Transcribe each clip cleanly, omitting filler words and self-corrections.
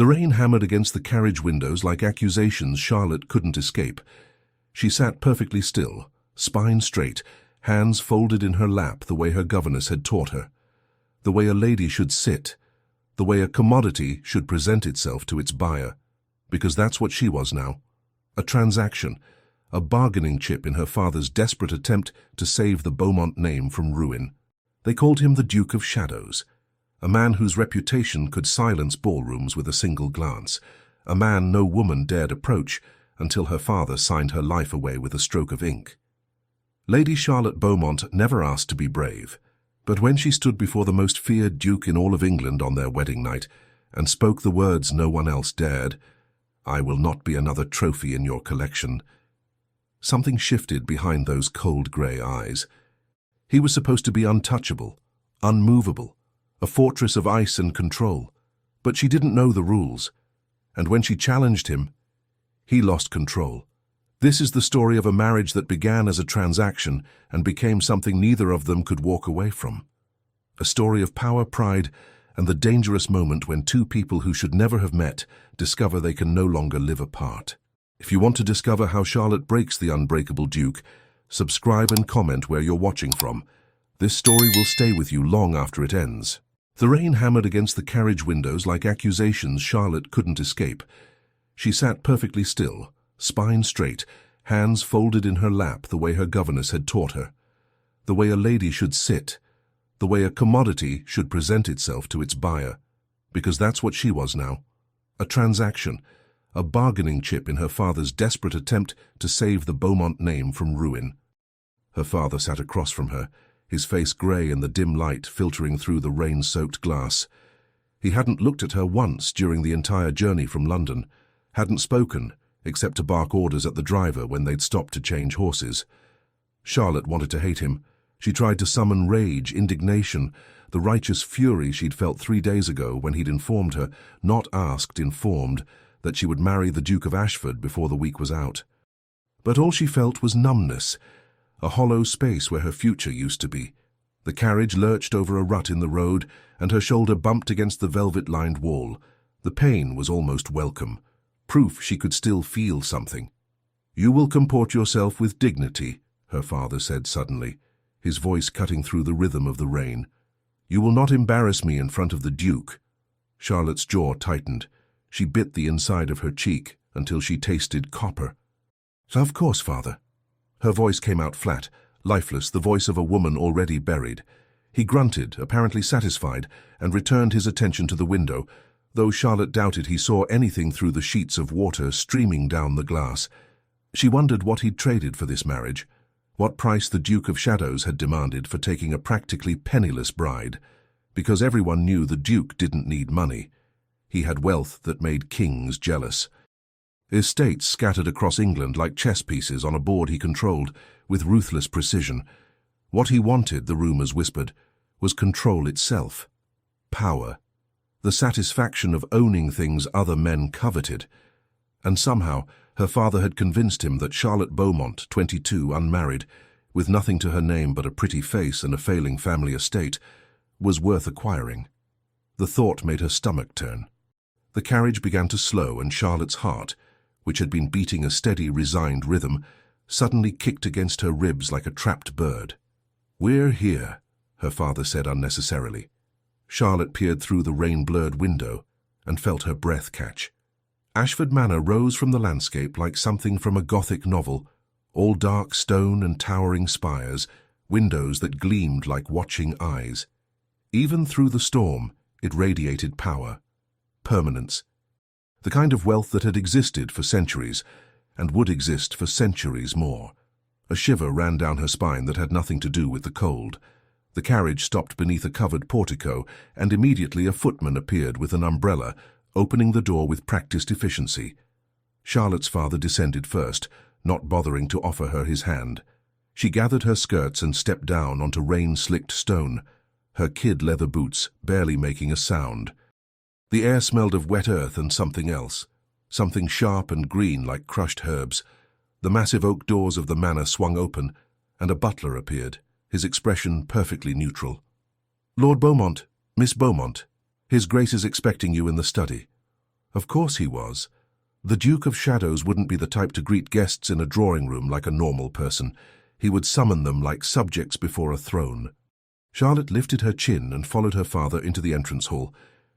The rain hammered against the carriage windows like accusations Charlotte couldn't escape. She sat perfectly still, spine straight, hands folded in her lap the way her governess had taught her. The way a lady should sit, the way a commodity should present itself to its buyer. Because that's what she was now. A transaction, a bargaining chip in her father's desperate attempt to save the Beaumont name from ruin. They called him the Duke of Shadows, a man whose reputation could silence ballrooms with a single glance, a man no woman dared approach until her father signed her life away with a stroke of ink. Lady Charlotte Beaumont never asked to be brave, but when she stood before the most feared duke in all of England on their wedding night and spoke the words no one else dared, "I will not be another trophy in your collection," something shifted behind those cold grey eyes. He was supposed to be untouchable, unmovable, a fortress of ice and control, but she didn't know the rules, and when she challenged him, he lost control. This is the story of a marriage that began as a transaction and became something neither of them could walk away from. A story of power, pride, and the dangerous moment when two people who should never have met discover they can no longer live apart. If you want to discover how Charlotte breaks the unbreakable Duke, subscribe and comment where you're watching from. This story will stay with you long after it ends. The rain hammered against the carriage windows like accusations Charlotte couldn't escape. She sat perfectly still, spine straight, hands folded in her lap the way her governess had taught her. The way a lady should sit, the way a commodity should present itself to its buyer. Because that's what she was now. A transaction, a bargaining chip in her father's desperate attempt to save the Beaumont name from ruin. Her father sat across from her, his face grey in the dim light filtering through the rain-soaked glass. He hadn't looked at her once during the entire journey from London, hadn't spoken, except to bark orders at the driver when they'd stopped to change horses. Charlotte wanted to hate him. She tried to summon rage, indignation, the righteous fury she'd felt 3 days ago when he'd informed her, not asked, informed, that she would marry the Duke of Ashford before the week was out. But all she felt was numbness, a hollow space where her future used to be. The carriage lurched over a rut in the road, and her shoulder bumped against the velvet-lined wall. The pain was almost welcome, proof she could still feel something. "You will comport yourself with dignity," her father said suddenly, his voice cutting through the rhythm of the rain. "You will not embarrass me in front of the Duke." Charlotte's jaw tightened. She bit the inside of her cheek until she tasted copper. "Of course, father." Her voice came out flat, lifeless, the voice of a woman already buried. He grunted, apparently satisfied, and returned his attention to the window, though Charlotte doubted he saw anything through the sheets of water streaming down the glass. She wondered what he'd traded for this marriage, what price the Duke of Shadows had demanded for taking a practically penniless bride, because everyone knew the Duke didn't need money. He had wealth that made kings jealous. Estates scattered across England like chess pieces on a board he controlled with ruthless precision. What he wanted, the rumours whispered, was control itself. Power. The satisfaction of owning things other men coveted. And somehow, her father had convinced him that Charlotte Beaumont, 22, unmarried, with nothing to her name but a pretty face and a failing family estate, was worth acquiring. The thought made her stomach turn. The carriage began to slow, and Charlotte's heart, which had been beating a steady, resigned rhythm, suddenly kicked against her ribs like a trapped bird. "We're here," her father said unnecessarily. Charlotte peered through the rain-blurred window and felt her breath catch. Ashford Manor rose from the landscape like something from a Gothic novel, all dark stone and towering spires, windows that gleamed like watching eyes. Even through the storm, it radiated power, permanence, the kind of wealth that had existed for centuries and would exist for centuries more. A shiver ran down her spine that had nothing to do with the cold. The carriage stopped beneath a covered portico, and immediately a footman appeared with an umbrella, opening the door with practiced efficiency. Charlotte's father descended first, not bothering to offer her his hand. She gathered her skirts and stepped down onto rain-slicked stone, her kid leather boots barely making a sound. The air smelled of wet earth and something else, something sharp and green like crushed herbs. The massive oak doors of the manor swung open, and a butler appeared, his expression perfectly neutral. "Lord Beaumont, Miss Beaumont, His Grace is expecting you in the study." Of course he was. The Duke of Shadows wouldn't be the type to greet guests in a drawing room like a normal person. He would summon them like subjects before a throne. Charlotte lifted her chin and followed her father into the entrance hall.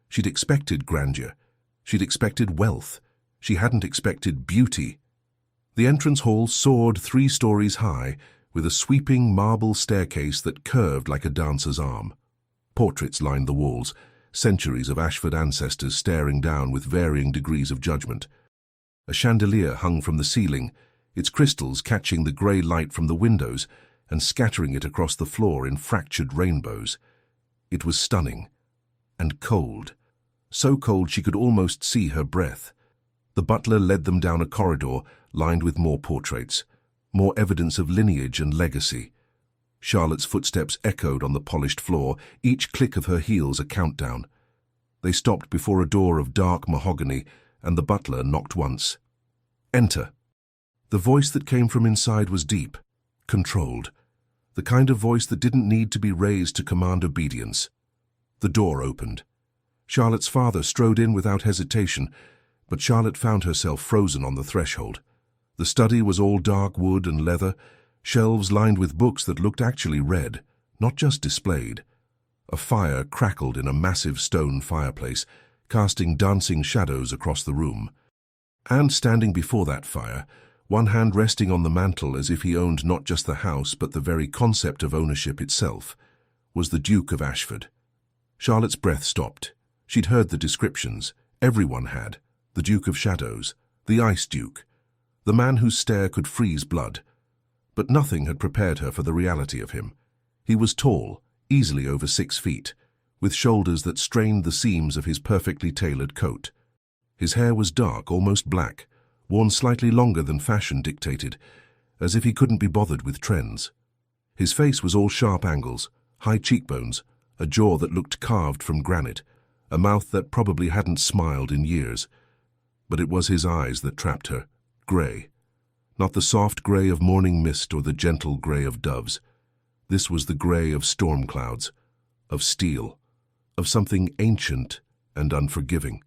She'd expected grandeur. She'd expected wealth. She hadn't expected beauty. The entrance hall soared 3 stories high, with a sweeping marble staircase that curved like a dancer's arm. Portraits lined the walls, centuries of Ashford ancestors staring down with varying degrees of judgment. A chandelier hung from the ceiling, its crystals catching the grey light from the windows and scattering it across the floor in fractured rainbows. It was stunning and cold, so cold she could almost see her breath. The butler led them down a corridor lined with more portraits, more evidence of lineage and legacy. Charlotte's footsteps echoed on the polished floor, each click of her heels a countdown. They stopped before a door of dark mahogany, and the butler knocked once. "Enter." The voice that came from inside was deep, controlled, the kind of voice that didn't need to be raised to command obedience. The door opened. Charlotte's father strode in without hesitation, but Charlotte found herself frozen on the threshold. The study was all dark wood and leather, shelves lined with books that looked actually read, not just displayed. A fire crackled in a massive stone fireplace, casting dancing shadows across the room. And standing before that fire, one hand resting on the mantel as if he owned not just the house but the very concept of ownership itself, was the Duke of Ashford. Charlotte's breath stopped. She'd heard the descriptions. Everyone had. The Duke of Shadows, the Ice Duke, the man whose stare could freeze blood. But nothing had prepared her for the reality of him. He was tall, easily over 6 feet, with shoulders that strained the seams of his perfectly tailored coat. His hair was dark, almost black, worn slightly longer than fashion dictated, as if he couldn't be bothered with trends. His face was all sharp angles, high cheekbones, a jaw that looked carved from granite, a mouth that probably hadn't smiled in years. But it was his eyes that trapped her, grey. Not the soft grey of morning mist or the gentle grey of doves. This was the grey of storm clouds, of steel, of something ancient and unforgiving.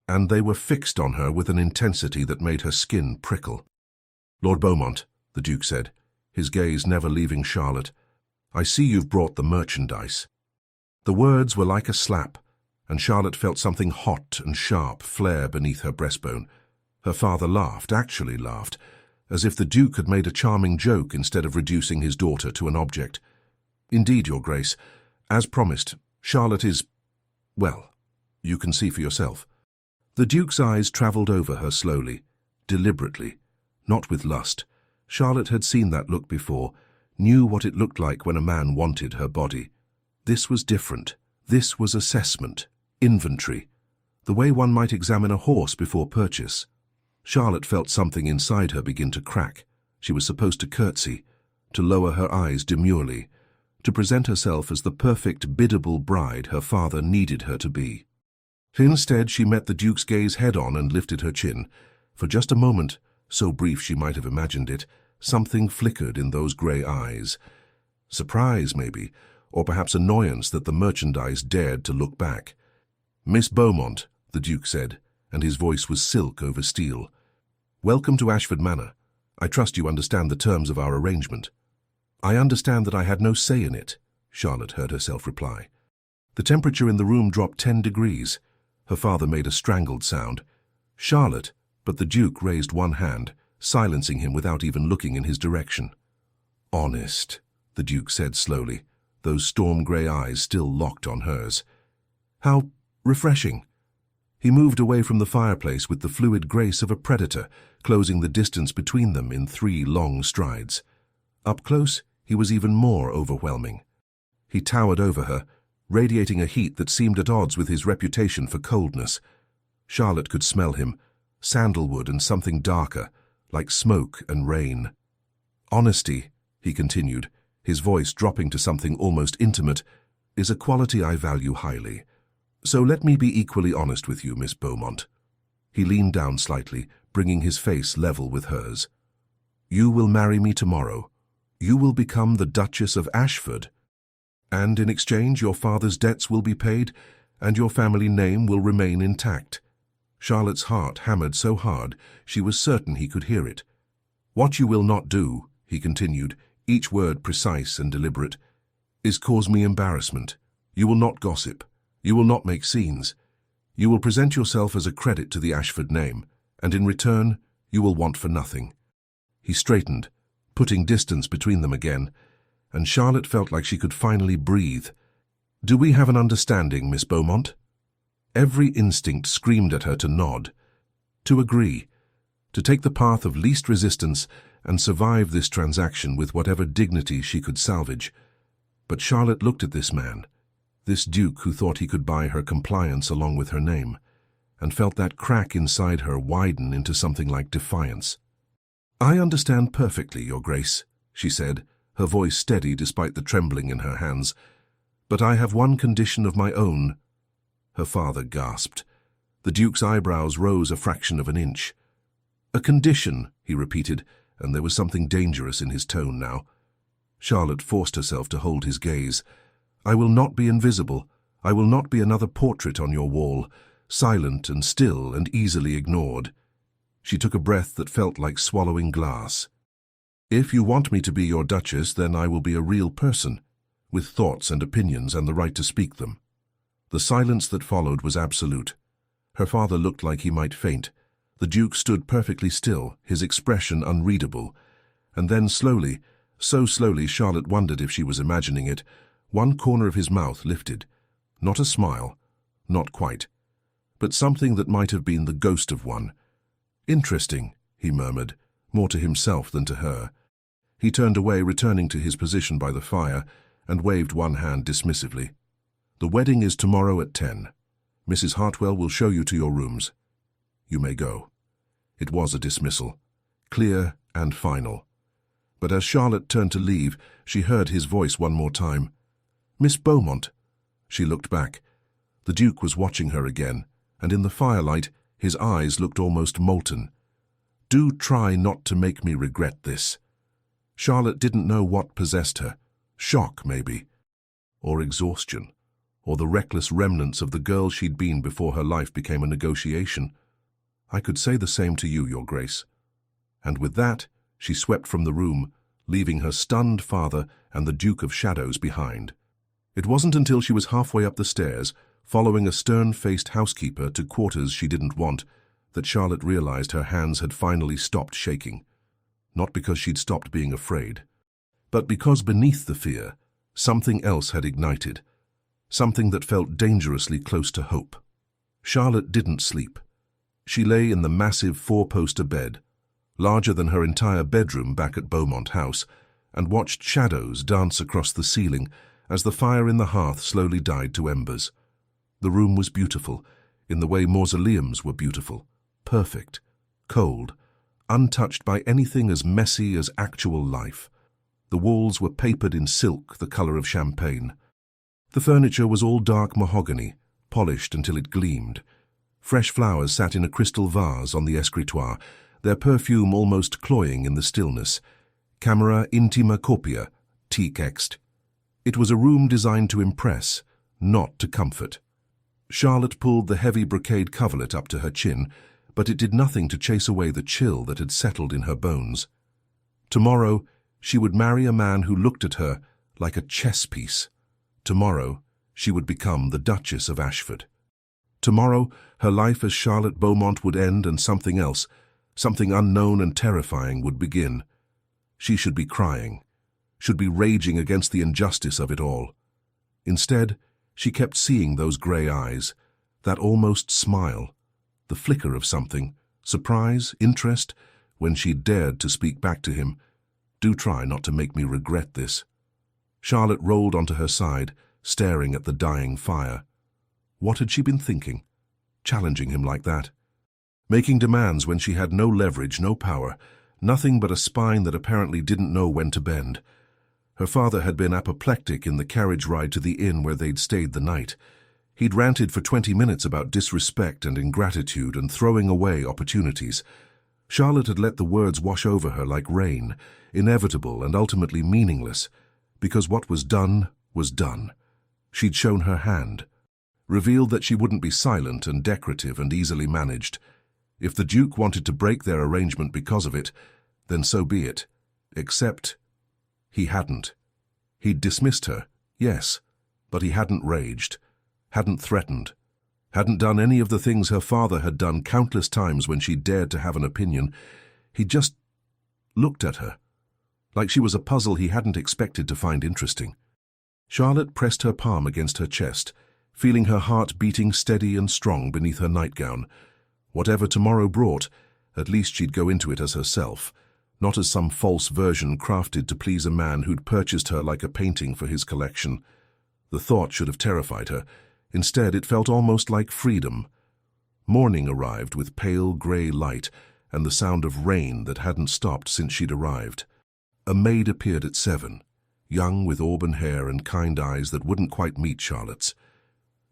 And they were fixed on her with an intensity that made her skin prickle. "Lord Beaumont," the Duke said, his gaze never leaving Charlotte, "I see you've brought the merchandise." The words were like a slap, and Charlotte felt something hot and sharp flare beneath her breastbone. Her father laughed, actually laughed, as if the Duke had made a charming joke instead of reducing his daughter to an object. "Indeed, Your Grace. As promised, Charlotte is, well, you can see for yourself." The Duke's eyes travelled over her slowly, deliberately, not with lust. Charlotte had seen that look before, knew what it looked like when a man wanted her body. This was different. This was assessment, inventory, the way one might examine a horse before purchase. Charlotte felt something inside her begin to crack. She was supposed to curtsy, to lower her eyes demurely, to present herself as the perfect biddable bride her father needed her to be. Instead, she met the Duke's gaze head-on and lifted her chin. For just a moment, so brief she might have imagined it, something flickered in those grey eyes. Surprise, maybe, or perhaps annoyance that the merchandise dared to look back. "Miss Beaumont," the Duke said, and his voice was silk over steel. "Welcome to Ashford Manor. I trust you understand the terms of our arrangement." "I understand that I had no say in it," Charlotte heard herself reply. The temperature in the room dropped 10 degrees. Her father made a strangled sound. "Charlotte," but the Duke raised one hand, silencing him without even looking in his direction. "Honest," the Duke said slowly, those storm-grey eyes still locked on hers. "How refreshing." He moved away from the fireplace with the fluid grace of a predator, closing the distance between them in 3 long strides. Up close, he was even more overwhelming. He towered over her, radiating a heat that seemed at odds with his reputation for coldness. Charlotte could smell him, sandalwood and something darker, like smoke and rain. "Honesty," he continued, his voice dropping to something almost intimate, "is a quality I value highly. So let me be equally honest with you, Miss Beaumont." He leaned down slightly, bringing his face level with hers. "You will marry me tomorrow. You will become the Duchess of Ashford. And in exchange your father's debts will be paid, and your family name will remain intact." Charlotte's heart hammered so hard she was certain he could hear it. "What you will not do," he continued, each word precise and deliberate, "is cause me embarrassment. You will not gossip. You will not make scenes. You will present yourself as a credit to the Ashford name, and in return you will want for nothing." He straightened, putting distance between them again, and Charlotte felt like she could finally breathe. "Do we have an understanding, Miss Beaumont?" Every instinct screamed at her to nod, to agree, to take the path of least resistance and survive this transaction with whatever dignity she could salvage. But Charlotte looked at this man, this duke who thought he could buy her compliance along with her name, and felt that crack inside her widen into something like defiance. "I understand perfectly, Your Grace," she said, her voice steady despite the trembling in her hands. "But I have one condition of my own." Her father gasped. The Duke's eyebrows rose a fraction of an inch. "A condition," he repeated, and there was something dangerous in his tone now. Charlotte forced herself to hold his gaze. "I will not be invisible. I will not be another portrait on your wall, silent and still and easily ignored." She took a breath that felt like swallowing glass. "If you want me to be your Duchess, then I will be a real person, with thoughts and opinions and the right to speak them." The silence that followed was absolute. Her father looked like he might faint. The Duke stood perfectly still, his expression unreadable. And then slowly, so slowly Charlotte wondered if she was imagining it, one corner of his mouth lifted. Not a smile, not quite, but something that might have been the ghost of one. "Interesting," he murmured, more to himself than to her. He turned away, returning to his position by the fire, and waved one hand dismissively. "The wedding is tomorrow at 10. Mrs. Hartwell will show you to your rooms. You may go." It was a dismissal, clear and final. But as Charlotte turned to leave, she heard his voice one more time. "Miss Beaumont." She looked back. The Duke was watching her again, and in the firelight, his eyes looked almost molten. "Do try not to make me regret this." Charlotte didn't know what possessed her. Shock, maybe. Or exhaustion. Or the reckless remnants of the girl she'd been before her life became a negotiation. "I could say the same to you, Your Grace." And with that, she swept from the room, leaving her stunned father and the Duke of Shadows behind. It wasn't until she was halfway up the stairs, following a stern-faced housekeeper to quarters she didn't want, that Charlotte realized her hands had finally stopped shaking. Not because she'd stopped being afraid, but because beneath the fear, something else had ignited, something that felt dangerously close to hope. Charlotte didn't sleep. She lay in the massive four-poster bed, larger than her entire bedroom back at Beaumont House, and watched shadows dance across the ceiling as the fire in the hearth slowly died to embers. The room was beautiful, in the way mausoleums were beautiful, perfect, cold, untouched by anything as messy as actual life. The walls were papered in silk the color of champagne. The furniture was all dark mahogany, polished until it gleamed. Fresh flowers sat in a crystal vase on the escritoire, their perfume almost cloying in the stillness. Camera intima copia, T-Kext. It was a room designed to impress, not to comfort. Charlotte pulled the heavy brocade coverlet up to her chin, but it did nothing to chase away the chill that had settled in her bones. Tomorrow, she would marry a man who looked at her like a chess piece. Tomorrow, she would become the Duchess of Ashford. Tomorrow, her life as Charlotte Beaumont would end and something else, something unknown and terrifying, would begin. She should be crying, should be raging against the injustice of it all. Instead, she kept seeing those grey eyes, that almost smile, the flicker of something, surprise, interest, when she dared to speak back to him. "Do try not to make me regret this." Charlotte rolled onto her side, staring at the dying fire. What had she been thinking? Challenging him like that? Making demands when she had no leverage, no power, nothing but a spine that apparently didn't know when to bend. Her father had been apoplectic in the carriage ride to the inn where they'd stayed the night. He'd ranted for 20 minutes about disrespect and ingratitude and throwing away opportunities. Charlotte had let the words wash over her like rain, inevitable and ultimately meaningless, because what was done was done. She'd shown her hand. revealed that she wouldn't be silent and decorative and easily managed. If the Duke wanted to break their arrangement because of it, then so be it. Except he hadn't. He'd dismissed her, yes, but he hadn't raged, hadn't threatened, hadn't done any of the things her father had done countless times when she dared to have an opinion. He just looked at her, like she was a puzzle he hadn't expected to find interesting. Charlotte pressed her palm against her chest, feeling her heart beating steady and strong beneath her nightgown. Whatever tomorrow brought, at least she'd go into it as herself, not as some false version crafted to please a man who'd purchased her like a painting for his collection. The thought should have terrified her. Instead, it felt almost like freedom. Morning arrived with pale grey light and the sound of rain that hadn't stopped since she'd arrived. A maid appeared at 7, young with auburn hair and kind eyes that wouldn't quite meet Charlotte's.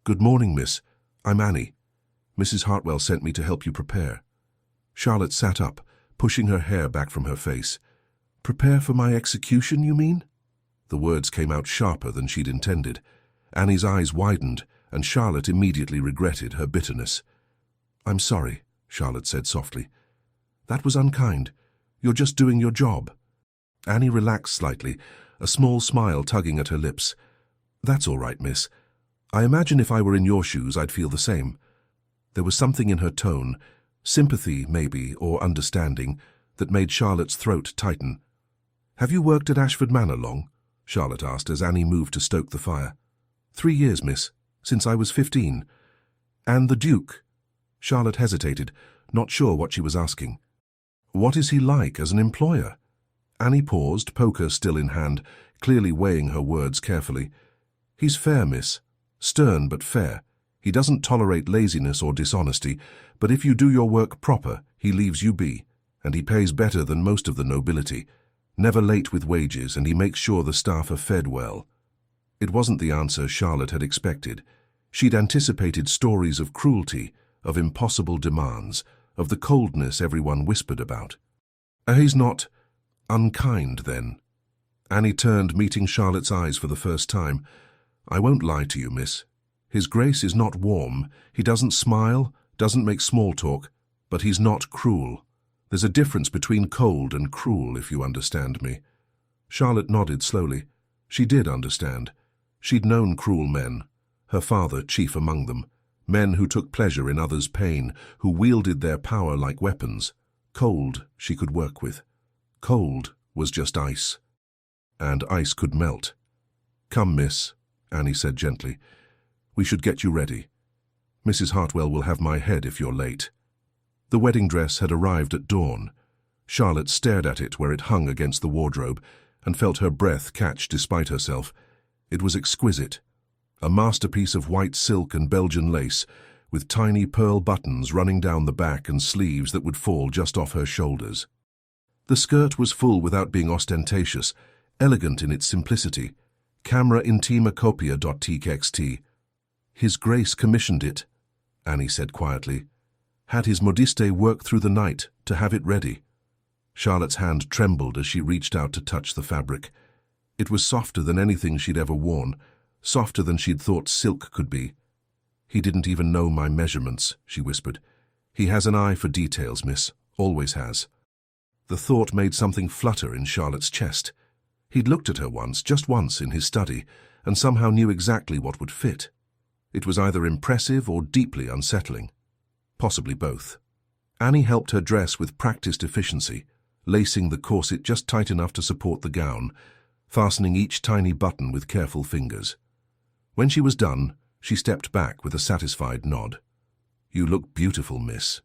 "Good morning, miss. I'm Annie. Mrs. Hartwell sent me to help you prepare." Charlotte sat up, pushing her hair back from her face. "Prepare for my execution, you mean?" The words came out sharper than she'd intended. Annie's eyes widened, and Charlotte immediately regretted her bitterness. "I'm sorry," Charlotte said softly. "That was unkind. You're just doing your job." Annie relaxed slightly, a small smile tugging at her lips. "That's all right, miss. I imagine if I were in your shoes, I'd feel the same." There was something in her tone, sympathy maybe, or understanding, that made Charlotte's throat tighten. "Have you worked at Ashford Manor long?" Charlotte asked as Annie moved to stoke the fire. 3 years, miss, since I was 15. "And the Duke?" Charlotte hesitated, not sure what she was asking. "What is he like as an employer?" Annie paused, poker still in hand, clearly weighing her words carefully. "He's fair, miss. Stern but fair. He doesn't tolerate laziness or dishonesty, but if you do your work proper, he leaves you be, and he pays better than most of the nobility. Never late with wages, and he makes sure the staff are fed well." It wasn't the answer Charlotte had expected. She'd anticipated stories of cruelty, of impossible demands, of the coldness everyone whispered about. "He's not unkind, then?" Annie turned, meeting Charlotte's eyes for the first time. "I won't lie to you, miss. His Grace is not warm. He doesn't smile, doesn't make small talk, but he's not cruel. There's a difference between cold and cruel, if you understand me." Charlotte nodded slowly. She did understand. She'd known cruel men, her father chief among them, men who took pleasure in others' pain, who wielded their power like weapons. Cold she could work with. Cold was just ice. And ice could melt. "Come, miss," Annie said gently. "We should get you ready. Mrs. Hartwell will have my head if you're late." The wedding dress had arrived at dawn. Charlotte stared at it where it hung against the wardrobe and felt her breath catch despite herself. It was exquisite, a masterpiece of white silk and Belgian lace, with tiny pearl buttons running down the back and sleeves that would fall just off her shoulders. The skirt was full without being ostentatious, elegant in its simplicity. Camera intima copia.txt. "His Grace commissioned it," Annie said quietly. "Had his modiste work through the night to have it ready." Charlotte's hand trembled as she reached out to touch the fabric. It was softer than anything she'd ever worn, softer than she'd thought silk could be. "He didn't even know my measurements," she whispered. "He has an eye for details, miss, always has." The thought made something flutter in Charlotte's chest. He'd looked at her once, just once, in his study, and somehow knew exactly what would fit. It was either impressive or deeply unsettling. Possibly both. Annie helped her dress with practiced efficiency, lacing the corset just tight enough to support the gown, fastening each tiny button with careful fingers. When she was done, she stepped back with a satisfied nod. "You look beautiful, miss."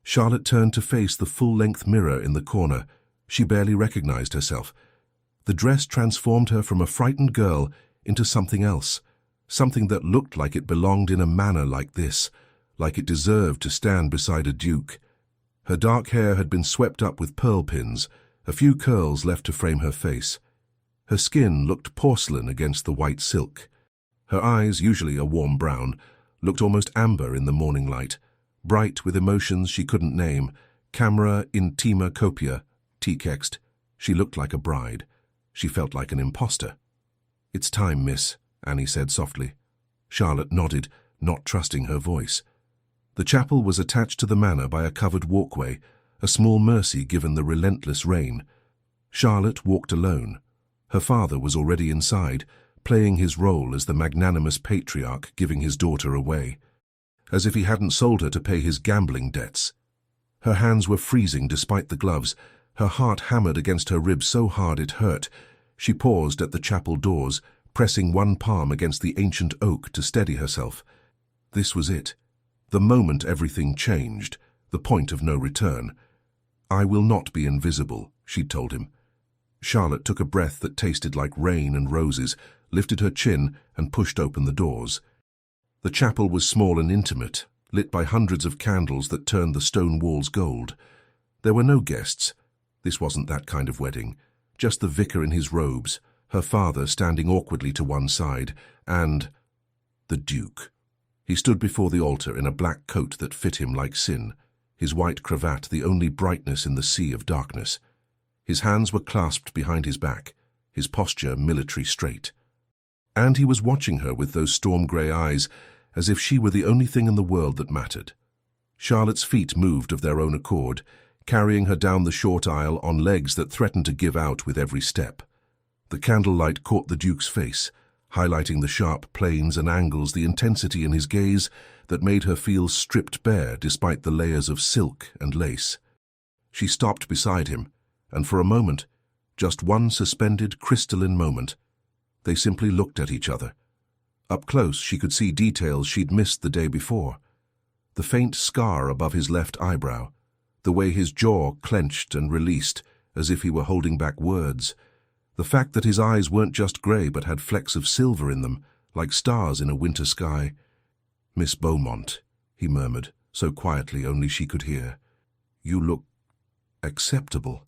Charlotte turned to face the full-length mirror in the corner. She barely recognized herself. The dress transformed her from a frightened girl into something else, something that looked like it belonged in a manor like this, like it deserved to stand beside a duke. Her dark hair had been swept up with pearl pins, a few curls left to frame her face. Her skin looked porcelain against the white silk. Her eyes, usually a warm brown, looked almost amber in the morning light, bright with emotions she couldn't name. Camera intima copia, txt. She looked like a bride. She felt like an imposter. "It's time, miss," Annie said softly. Charlotte nodded, not trusting her voice. The chapel was attached to the manor by a covered walkway, a small mercy given the relentless rain. Charlotte walked alone. Her father was already inside, playing his role as the magnanimous patriarch giving his daughter away, as if he hadn't sold her to pay his gambling debts. Her hands were freezing despite the gloves, her heart hammered against her ribs so hard it hurt. She paused at the chapel doors, pressing one palm against the ancient oak to steady herself. This was it. The moment everything changed, the point of no return. "I will not be invisible," she'd told him. Charlotte took a breath that tasted like rain and roses, lifted her chin and pushed open the doors. The chapel was small and intimate, lit by hundreds of candles that turned the stone walls gold. There were no guests. This wasn't that kind of wedding. Just the vicar in his robes, her father standing awkwardly to one side, and the Duke. He stood before the altar in a black coat that fit him like sin, his white cravat the only brightness in the sea of darkness. His hands were clasped behind his back, his posture military straight. And he was watching her with those storm-grey eyes, as if she were the only thing in the world that mattered. Charlotte's feet moved of their own accord, carrying her down the short aisle on legs that threatened to give out with every step. The candlelight caught the Duke's face, highlighting the sharp planes and angles, the intensity in his gaze that made her feel stripped bare despite the layers of silk and lace. She stopped beside him, and for a moment, just one suspended, crystalline moment, they simply looked at each other. Up close, she could see details she'd missed the day before. The faint scar above his left eyebrow, the way his jaw clenched and released as if he were holding back words, the fact that his eyes weren't just grey but had flecks of silver in them, like stars in a winter sky. "Miss Beaumont," he murmured, so quietly only she could hear. "You look acceptable."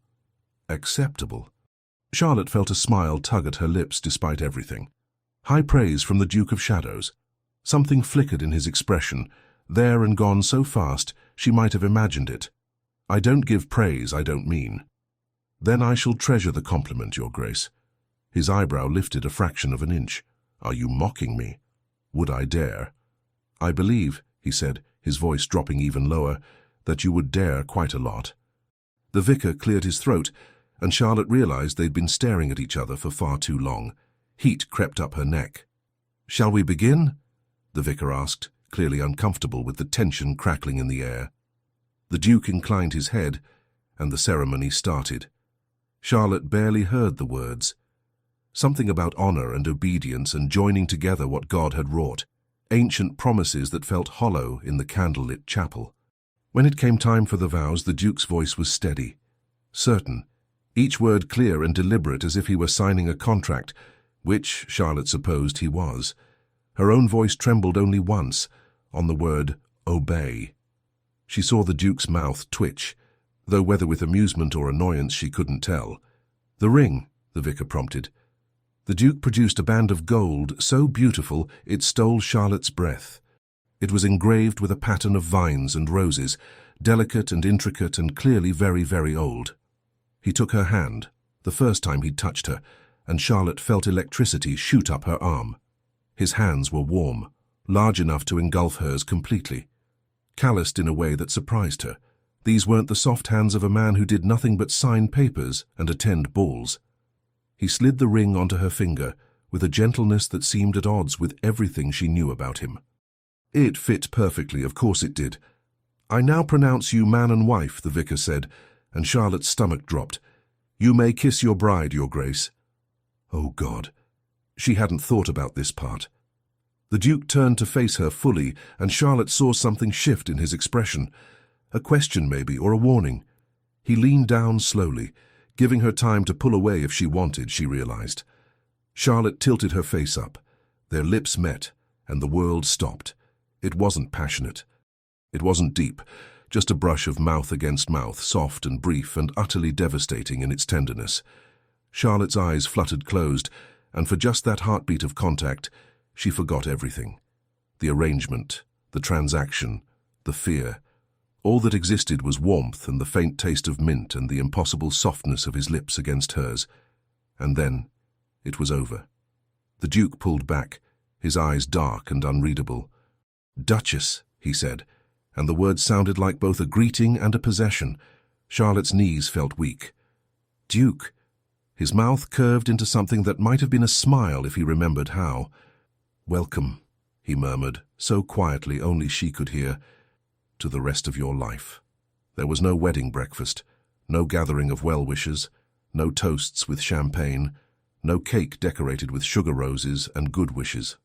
Acceptable. Charlotte felt a smile tug at her lips despite everything. High praise from the Duke of Shadows. Something flickered in his expression, there and gone so fast she might have imagined it. "I don't give praise I don't mean." "Then I shall treasure the compliment, Your Grace." His eyebrow lifted a fraction of an inch. "Are you mocking me? Would I dare?" "I believe," he said, his voice dropping even lower, "that you would dare quite a lot." The vicar cleared his throat, and Charlotte realized they'd been staring at each other for far too long. Heat crept up her neck. "Shall we begin?" the vicar asked, clearly uncomfortable with the tension crackling in the air. The Duke inclined his head, and the ceremony started. Charlotte barely heard the words. Something about honor and obedience and joining together what God had wrought. Ancient promises that felt hollow in the candlelit chapel. When it came time for the vows, the Duke's voice was steady, certain, each word clear and deliberate as if he were signing a contract, which, Charlotte supposed, he was. Her own voice trembled only once, on the word obey. She saw the Duke's mouth twitch, though whether with amusement or annoyance she couldn't tell. "The ring," the vicar prompted. The Duke produced a band of gold so beautiful it stole Charlotte's breath. It was engraved with a pattern of vines and roses, delicate and intricate and clearly very, very old. He took her hand, the first time he'd touched her, and Charlotte felt electricity shoot up her arm. His hands were warm, large enough to engulf hers completely. Calloused in a way that surprised her. These weren't the soft hands of a man who did nothing but sign papers and attend balls. He slid the ring onto her finger, with a gentleness that seemed at odds with everything she knew about him. It fit perfectly, of course it did. "I now pronounce you man and wife," the vicar said, and Charlotte's stomach dropped. "You may kiss your bride, Your Grace." Oh, God. She hadn't thought about this part. The Duke turned to face her fully, and Charlotte saw something shift in his expression. A question, maybe, or a warning. He leaned down slowly, giving her time to pull away if she wanted, she realized. Charlotte tilted her face up. Their lips met, and the world stopped. It wasn't passionate. It wasn't deep, just a brush of mouth against mouth, soft and brief and utterly devastating in its tenderness. Charlotte's eyes fluttered closed, and for just that heartbeat of contact, she forgot everything. The arrangement, the transaction, the fear. All that existed was warmth and the faint taste of mint and the impossible softness of his lips against hers. And then, it was over. The Duke pulled back, his eyes dark and unreadable. "Duchess," he said, and the words sounded like both a greeting and a possession. Charlotte's knees felt weak. "Duke." His mouth curved into something that might have been a smile if he remembered how. "Welcome," he murmured, so quietly only she could hear, "to the rest of your life." There was no wedding breakfast, no gathering of well-wishers, no toasts with champagne, no cake decorated with sugar roses and good wishes.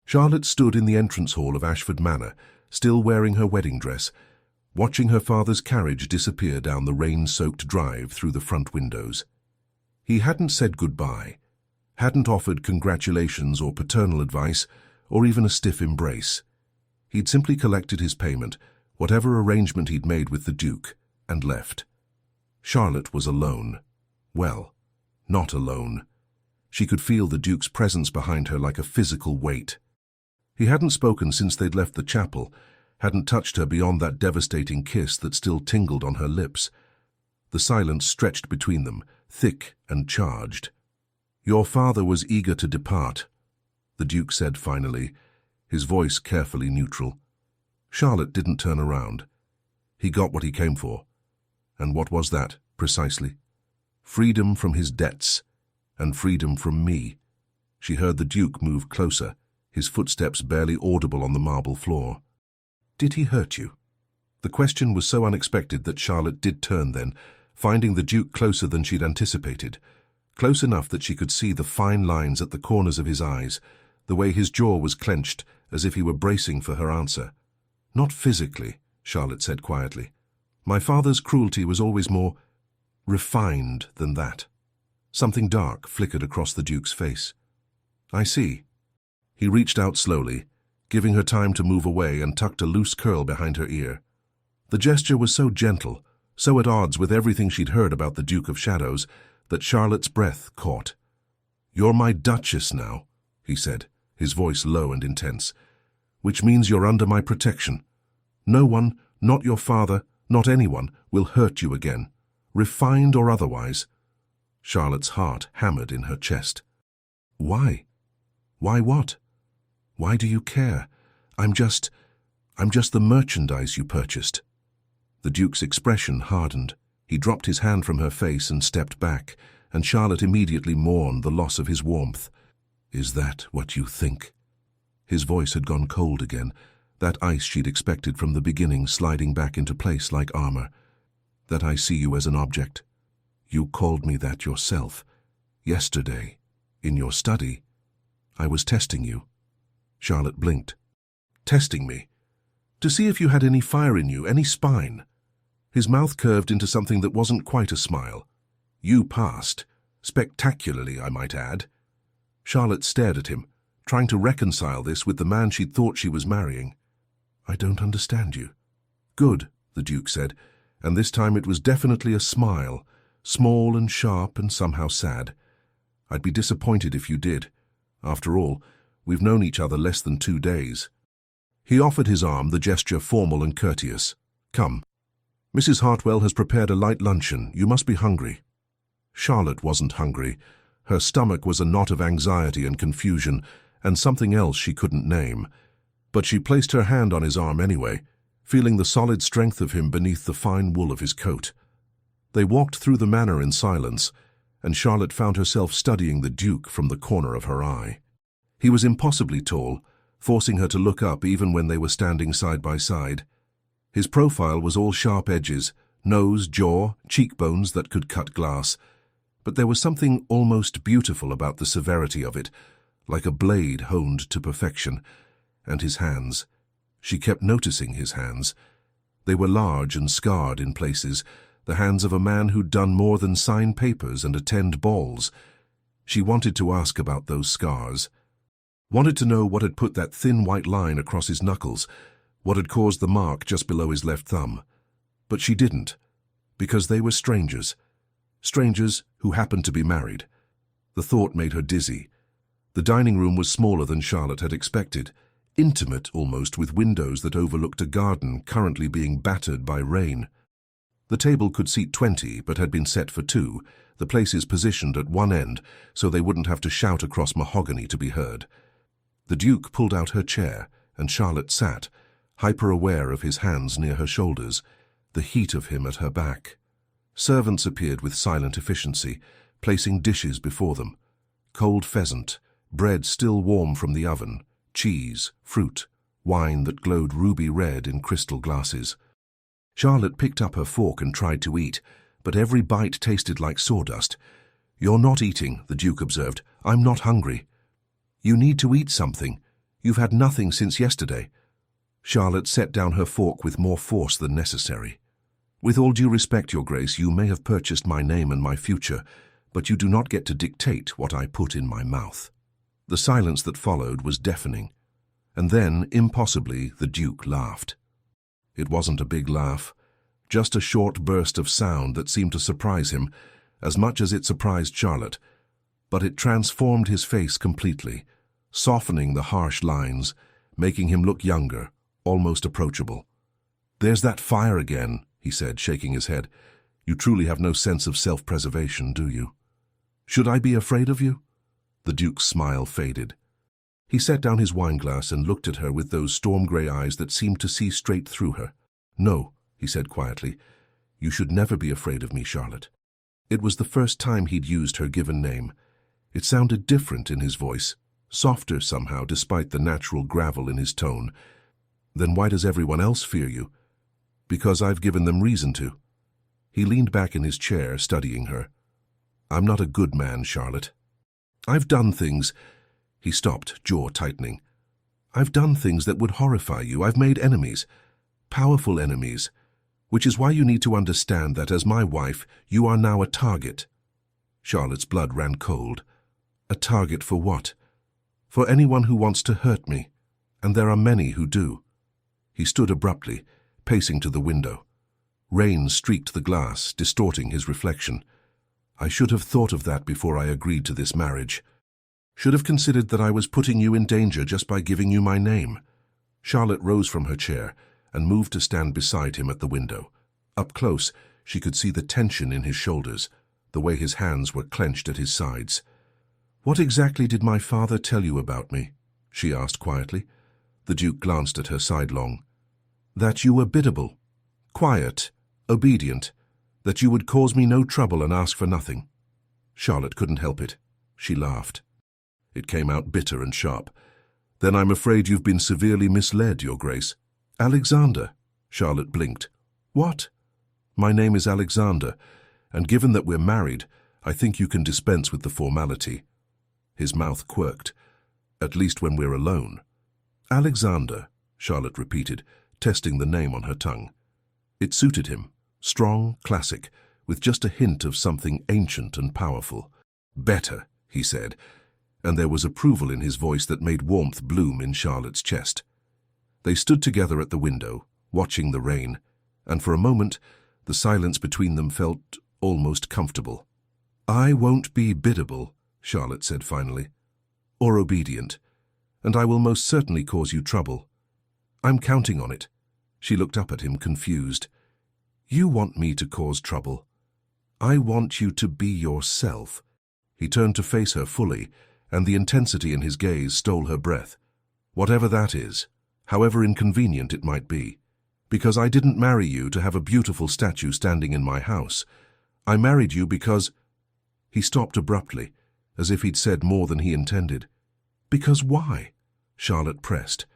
Charlotte stood in the entrance hall of Ashford Manor, still wearing her wedding dress, watching her father's carriage disappear down the rain-soaked drive through the front windows. He hadn't said goodbye, hadn't offered congratulations or paternal advice, or even a stiff embrace. He'd simply collected his payment, whatever arrangement he'd made with the Duke, and left. Charlotte was alone. Well, not alone. She could feel the Duke's presence behind her like a physical weight. He hadn't spoken since they'd left the chapel, hadn't touched her beyond that devastating kiss that still tingled on her lips. The silence stretched between them, thick and charged. "Your father was eager to depart," the Duke said finally, his voice carefully neutral. Charlotte didn't turn around. He got what he came for. And what was that, precisely? Freedom from his debts, and freedom from me. She heard the Duke move closer, his footsteps barely audible on the marble floor. "Did he hurt you?" The question was so unexpected that Charlotte did turn then, finding the Duke closer than she'd anticipated, close enough that she could see the fine lines at the corners of his eyes, the way his jaw was clenched as if he were bracing for her answer. "Not physically," Charlotte said quietly. "My father's cruelty was always more refined than that." Something dark flickered across the Duke's face. "I see." He reached out slowly, giving her time to move away, and tucked a loose curl behind her ear. The gesture was so gentle, so at odds with everything she'd heard about the Duke of Shadows, that Charlotte's breath caught. "You're my Duchess now," he said, his voice low and intense, "which means you're under my protection. No one, not your father, not anyone, will hurt you again, refined or otherwise." Charlotte's heart hammered in her chest. "Why? Why what? Why do you care? I'm just the merchandise you purchased." The Duke's expression hardened. He dropped his hand from her face and stepped back, and Charlotte immediately mourned the loss of his warmth. "Is that what you think?" His voice had gone cold again, that ice she'd expected from the beginning sliding back into place like armor. "That I see you as an object? You called me that yourself. Yesterday, in your study. I was testing you." Charlotte blinked. "Testing me? To see if you had any fire in you, any spine?" His mouth curved into something that wasn't quite a smile. "You passed. Spectacularly, I might add." Charlotte stared at him, trying to reconcile this with the man she'd thought she was marrying. "I don't understand you." "Good," the Duke said, and this time it was definitely a smile, small and sharp and somehow sad. "I'd be disappointed if you did. After all, we've known each other less than 2 days." He offered his arm, the gesture formal and courteous. "Come. Mrs. Hartwell has prepared a light luncheon. You must be hungry." Charlotte wasn't hungry. Her stomach was a knot of anxiety and confusion, and something else she couldn't name. But she placed her hand on his arm anyway, feeling the solid strength of him beneath the fine wool of his coat. They walked through the manor in silence, and Charlotte found herself studying the Duke from the corner of her eye. He was impossibly tall, forcing her to look up even when they were standing side by side. His profile was all sharp edges, nose, jaw, cheekbones that could cut glass. But there was something almost beautiful about the severity of it, like a blade honed to perfection. And his hands. She kept noticing his hands. They were large and scarred in places, the hands of a man who'd done more than sign papers and attend balls. She wanted to ask about those scars. Wanted to know what had put that thin white line across his knuckles, what had caused the mark just below his left thumb. But she didn't, because they were strangers. Strangers who happened to be married. The thought made her dizzy. The dining room was smaller than Charlotte had expected, intimate almost, with windows that overlooked a garden currently being battered by rain. The table could seat 20, but had been set for 2, the places positioned at one end so they wouldn't have to shout across mahogany to be heard. The Duke pulled out her chair and Charlotte sat, hyper-aware of his hands near her shoulders, the heat of him at her back. Servants appeared with silent efficiency, placing dishes before them. Cold pheasant, bread still warm from the oven, cheese, fruit, wine that glowed ruby red in crystal glasses. Charlotte picked up her fork and tried to eat, but every bite tasted like sawdust. "You're not eating," the Duke observed. "I'm not hungry." "You need to eat something. You've had nothing since yesterday." Charlotte set down her fork with more force than necessary. "With all due respect, Your Grace, you may have purchased my name and my future, but you do not get to dictate what I put in my mouth." The silence that followed was deafening. And then, impossibly, the Duke laughed. It wasn't a big laugh, just a short burst of sound that seemed to surprise him, as much as it surprised Charlotte. But it transformed his face completely, softening the harsh lines, making him look younger, almost approachable. "There's that fire again," he said, shaking his head. "You truly have no sense of self-preservation, do you?" "Should I be afraid of you?" The Duke's smile faded. He set down his wineglass and looked at her with those storm-grey eyes that seemed to see straight through her. "No," he said quietly. "You should never be afraid of me, Charlotte." It was the first time he'd used her given name. It sounded different in his voice, softer somehow despite the natural gravel in his tone. "Then why does everyone else fear you?" "Because I've given them reason to." He leaned back in his chair, studying her. "I'm not a good man, Charlotte. I've done things—" He stopped, jaw tightening. "I've done things that would horrify you. I've made enemies, powerful enemies, which is why you need to understand that as my wife, you are now a target." Charlotte's blood ran cold. "A target for what?" "For anyone who wants to hurt me, and there are many who do." He stood abruptly, pacing to the window. Rain streaked the glass, distorting his reflection. "I should have thought of that before I agreed to this marriage. Should have considered that I was putting you in danger just by giving you my name." Charlotte rose from her chair and moved to stand beside him at the window. Up close, she could see the tension in his shoulders, the way his hands were clenched at his sides. "What exactly did my father tell you about me?" she asked quietly. The Duke glanced at her sidelong. "That you were biddable, quiet, obedient, that you would cause me no trouble and ask for nothing." Charlotte couldn't help it. She laughed. It came out bitter and sharp. "Then I'm afraid you've been severely misled, Your Grace." "Alexander," Charlotte blinked. "What?" "My name is Alexander, and given that we're married, I think you can dispense with the formality." His mouth quirked. "At least when we're alone." "Alexander," Charlotte repeated, testing the name on her tongue. It suited him, strong, classic, with just a hint of something ancient and powerful. "Better," he said, and there was approval in his voice that made warmth bloom in Charlotte's chest. They stood together at the window, watching the rain, and for a moment the silence between them felt almost comfortable. "I won't be biddable," Charlotte said finally, "or obedient, and I will most certainly cause you trouble. I'm counting on it." She looked up at him, confused. "You want me to cause trouble? I want you to be yourself." He turned to face her fully, and the intensity in his gaze stole her breath. "Whatever that is, however inconvenient it might be. Because I didn't marry you to have a beautiful statue standing in my house. I married you because—" He stopped abruptly, as if he'd said more than he intended. "Because why?" Charlotte pressed.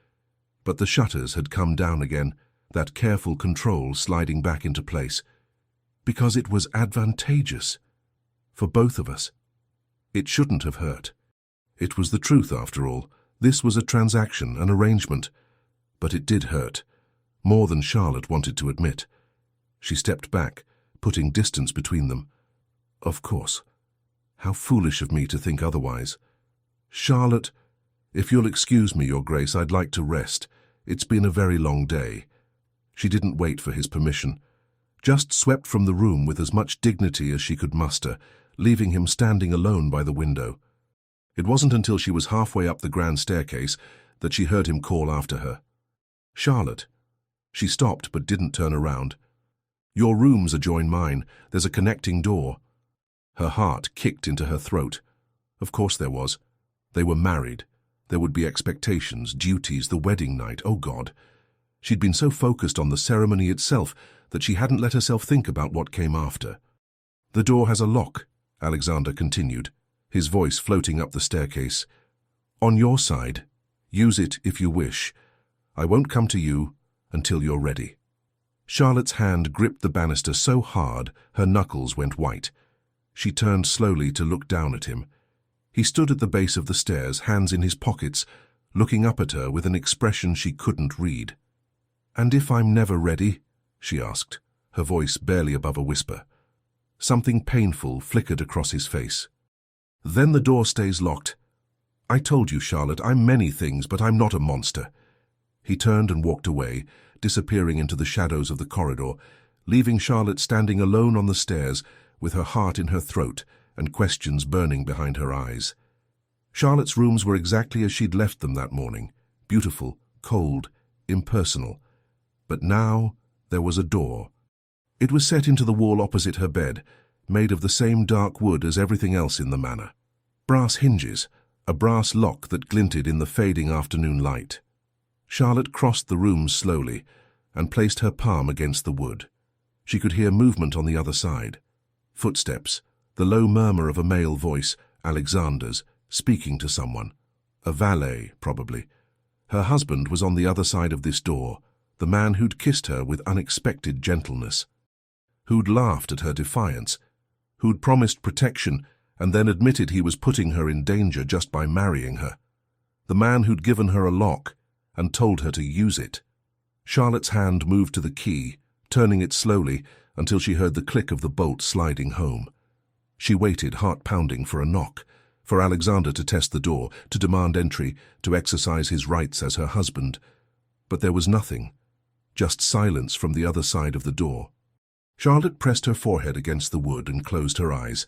But the shutters had come down again, that careful control sliding back into place. "Because it was advantageous. For both of us. It shouldn't have hurt. It was the truth, after all. This was a transaction, an arrangement. But it did hurt, more than Charlotte wanted to admit. She stepped back, putting distance between them. "Of course. How foolish of me to think otherwise. Charlotte, if you'll excuse me, Your Grace, I'd like to rest. It's been a very long day." She didn't wait for his permission, just swept from the room with as much dignity as she could muster, leaving him standing alone by the window. It wasn't until she was halfway up the grand staircase that she heard him call after her. "Charlotte." She stopped but didn't turn around. "Your rooms adjoin mine. There's a connecting door." Her heart kicked into her throat. Of course there was. They were married. There would be expectations, duties, the wedding night, oh God. She'd been so focused on the ceremony itself that she hadn't let herself think about what came after. "The door has a lock," Alexander continued, his voice floating up the staircase. "On your side. Use it if you wish. I won't come to you until you're ready." Charlotte's hand gripped the banister so hard her knuckles went white. She turned slowly to look down at him. He stood at the base of the stairs, hands in his pockets, looking up at her with an expression she couldn't read. "And if I'm never ready?" she asked, her voice barely above a whisper. Something painful flickered across his face. "Then the door stays locked. I told you, Charlotte, I'm many things, but I'm not a monster." He turned and walked away, disappearing into the shadows of the corridor, leaving Charlotte standing alone on the stairs with her heart in her throat and questions burning behind her eyes. Charlotte's rooms were exactly as she'd left them that morning, beautiful, cold, impersonal. But now there was a door. It was set into the wall opposite her bed, made of the same dark wood as everything else in the manor. Brass hinges, a brass lock that glinted in the fading afternoon light. Charlotte crossed the room slowly and placed her palm against the wood. She could hear movement on the other side. Footsteps, the low murmur of a male voice, Alexander's, speaking to someone. A valet, probably. Her husband was on the other side of this door, the man who'd kissed her with unexpected gentleness, who'd laughed at her defiance, who'd promised protection and then admitted he was putting her in danger just by marrying her. The man who'd given her a lock and told her to use it. Charlotte's hand moved to the key, turning it slowly until she heard the click of the bolt sliding home. She waited, heart pounding, for a knock, for Alexander to test the door, to demand entry, to exercise his rights as her husband. But there was nothing, just silence from the other side of the door. Charlotte pressed her forehead against the wood and closed her eyes.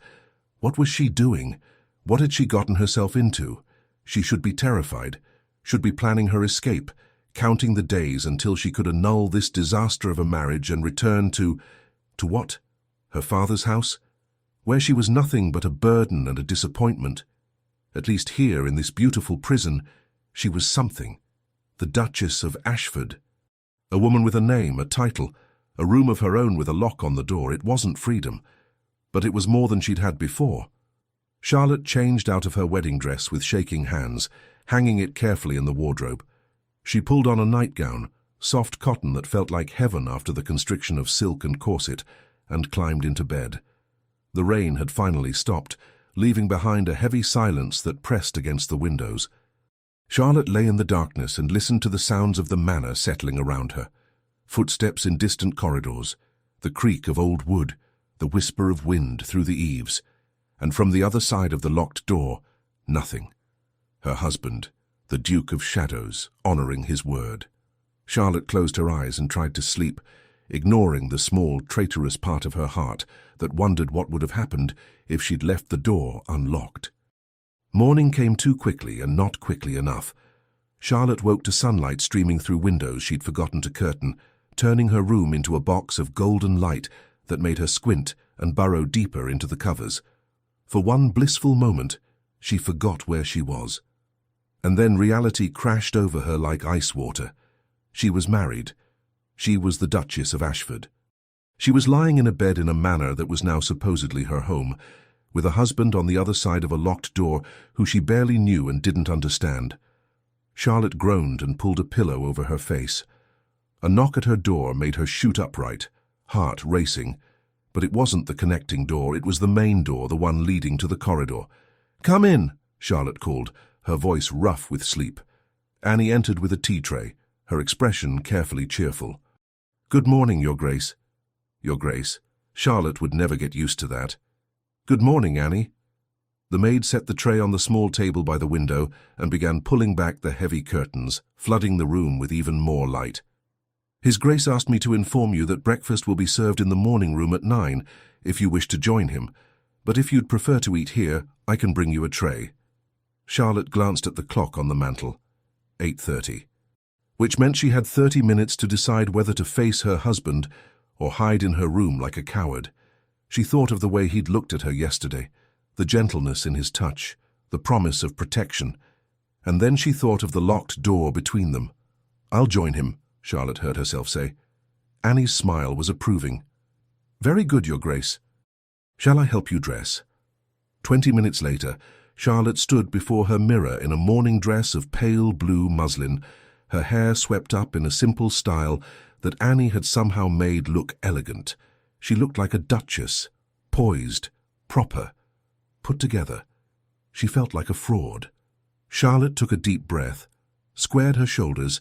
What was she doing? What had she gotten herself into? She should be terrified, should be planning her escape, counting the days until she could annul this disaster of a marriage and return to what? Her father's house? Where she was nothing but a burden and a disappointment. At least here, in this beautiful prison, she was something. The Duchess of Ashford. A woman with a name, a title, a room of her own with a lock on the door. It wasn't freedom, but it was more than she'd had before. Charlotte changed out of her wedding dress with shaking hands, hanging it carefully in the wardrobe. She pulled on a nightgown, soft cotton that felt like heaven after the constriction of silk and corset, and climbed into bed. The rain had finally stopped, leaving behind a heavy silence that pressed against the windows. Charlotte lay in the darkness and listened to the sounds of the manor settling around her. Footsteps in distant corridors, the creak of old wood, the whisper of wind through the eaves, and from the other side of the locked door, nothing. Her husband, the Duke of Shadows, honoring his word. Charlotte closed her eyes and tried to sleep, ignoring the small, traitorous part of her heart that wondered what would have happened if she'd left the door unlocked. Morning came too quickly and not quickly enough. Charlotte woke to sunlight streaming through windows she'd forgotten to curtain, turning her room into a box of golden light that made her squint and burrow deeper into the covers. For one blissful moment, she forgot where she was. And then reality crashed over her like ice water. She was married. She was the Duchess of Ashford. She was lying in a bed in a manor that was now supposedly her home, with a husband on the other side of a locked door who she barely knew and didn't understand. Charlotte groaned and pulled a pillow over her face. A knock at her door made her shoot upright, heart racing. But it wasn't the connecting door, it was the main door, the one leading to the corridor. "Come in," Charlotte called, her voice rough with sleep. Annie entered with a tea tray, her expression carefully cheerful. "Good morning, Your Grace." Your Grace. Charlotte would never get used to that. "Good morning, Annie." The maid set the tray on the small table by the window and began pulling back the heavy curtains, flooding the room with even more light. "His Grace asked me to inform you that breakfast will be served in the morning room at 9, if you wish to join him. But if you'd prefer to eat here, I can bring you a tray." Charlotte glanced at the clock on the mantel. 8:30. Which meant she had 30 minutes to decide whether to face her husband or hide in her room like a coward. She thought of the way he'd looked at her yesterday, the gentleness in his touch, the promise of protection. And then she thought of the locked door between them. "I'll join him," Charlotte heard herself say. Annie's smile was approving. "Very good, Your Grace. Shall I help you dress?" 20 minutes later, Charlotte stood before her mirror in a morning dress of pale blue muslin, her hair swept up in a simple style that Annie had somehow made look elegant. She looked like a duchess, poised, proper, put together. She felt like a fraud. Charlotte took a deep breath, squared her shoulders,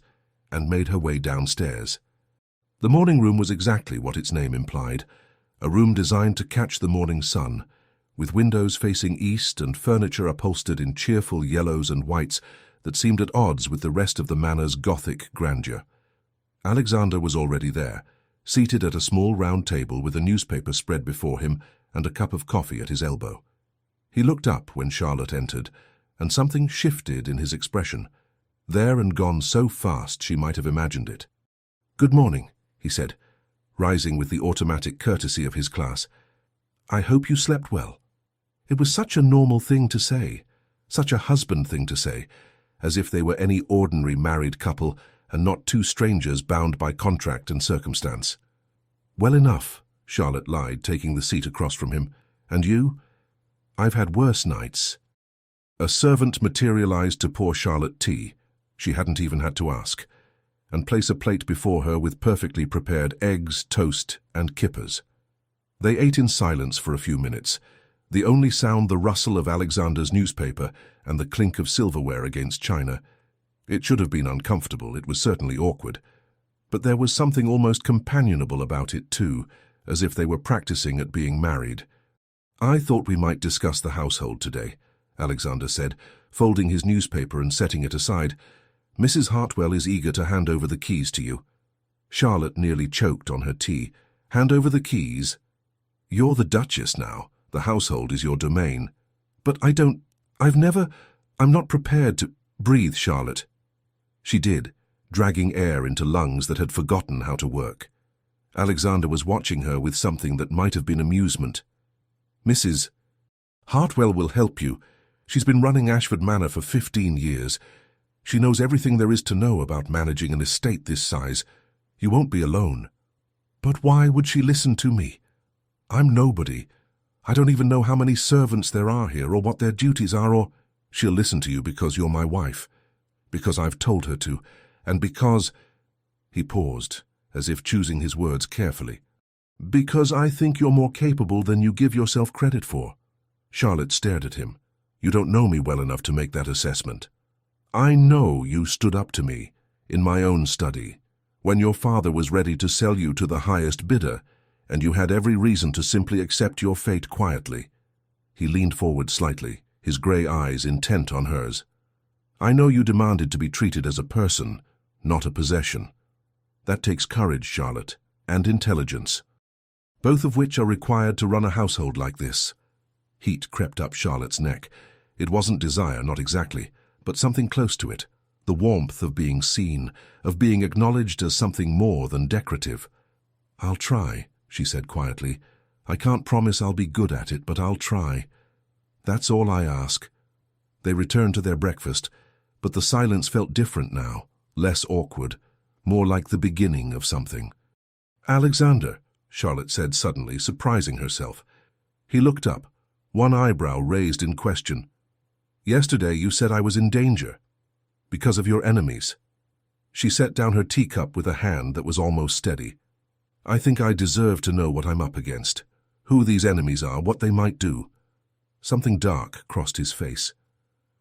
and made her way downstairs. The morning room was exactly what its name implied, a room designed to catch the morning sun, with windows facing east and furniture upholstered in cheerful yellows and whites that seemed at odds with the rest of the manor's Gothic grandeur. Alexander was already there, seated at a small round table with a newspaper spread before him and a cup of coffee at his elbow. He looked up when Charlotte entered, and something shifted in his expression, there and gone so fast she might have imagined it. "Good morning," he said, rising with the automatic courtesy of his class. "I hope you slept well." It was such a normal thing to say, such a husband thing to say, as if they were any ordinary married couple and not two strangers bound by contract and circumstance. "Well enough," Charlotte lied, taking the seat across from him. "And you?" "I've had worse nights." A servant materialized to pour Charlotte tea. She hadn't even had to ask, and place a plate before her with perfectly prepared eggs, toast, and kippers. They ate in silence for a few minutes, the only sound the rustle of Alexander's newspaper and the clink of silverware against china. It should have been uncomfortable, it was certainly awkward, but there was something almost companionable about it too, as if they were practicing at being married. "I thought we might discuss the household today," Alexander said, folding his newspaper and setting it aside. "Mrs. Hartwell is eager to hand over the keys to you." Charlotte nearly choked on her tea. "Hand over the keys? You're the Duchess now. The household is your domain." "But I'm not prepared to—" "Breathe, Charlotte." She did, dragging air into lungs that had forgotten how to work. Alexander was watching her with something that might have been amusement. "Mrs. Hartwell will help you. She's been running Ashford Manor for 15 years. She knows everything there is to know about managing an estate this size. You won't be alone." "But why would she listen to me? I'm nobody. I don't even know how many servants there are here or what their duties are or—" "She'll listen to you because you're my wife, because I've told her to, and because—" He paused, as if choosing his words carefully. "Because I think you're more capable than you give yourself credit for." Charlotte stared at him. "You don't know me well enough to make that assessment. I know you stood up to me, in my own study, when your father was ready to sell you to the highest bidder, and you had every reason to simply accept your fate quietly." He leaned forward slightly, his grey eyes intent on hers. "I know you demanded to be treated as a person, not a possession. That takes courage, Charlotte, and intelligence, both of which are required to run a household like this." Heat crept up Charlotte's neck. It wasn't desire, not exactly, but something close to it, the warmth of being seen, of being acknowledged as something more than decorative. "I'll try," she said quietly. "I can't promise I'll be good at it, but I'll try. That's all I ask." They returned to their breakfast, but the silence felt different now, less awkward, more like the beginning of something. "Alexander," Charlotte said suddenly, surprising herself. He looked up, one eyebrow raised in question. "Yesterday you said I was in danger, because of your enemies." She set down her teacup with a hand that was almost steady. "I think I deserve to know what I'm up against, who these enemies are, what they might do." Something dark crossed his face.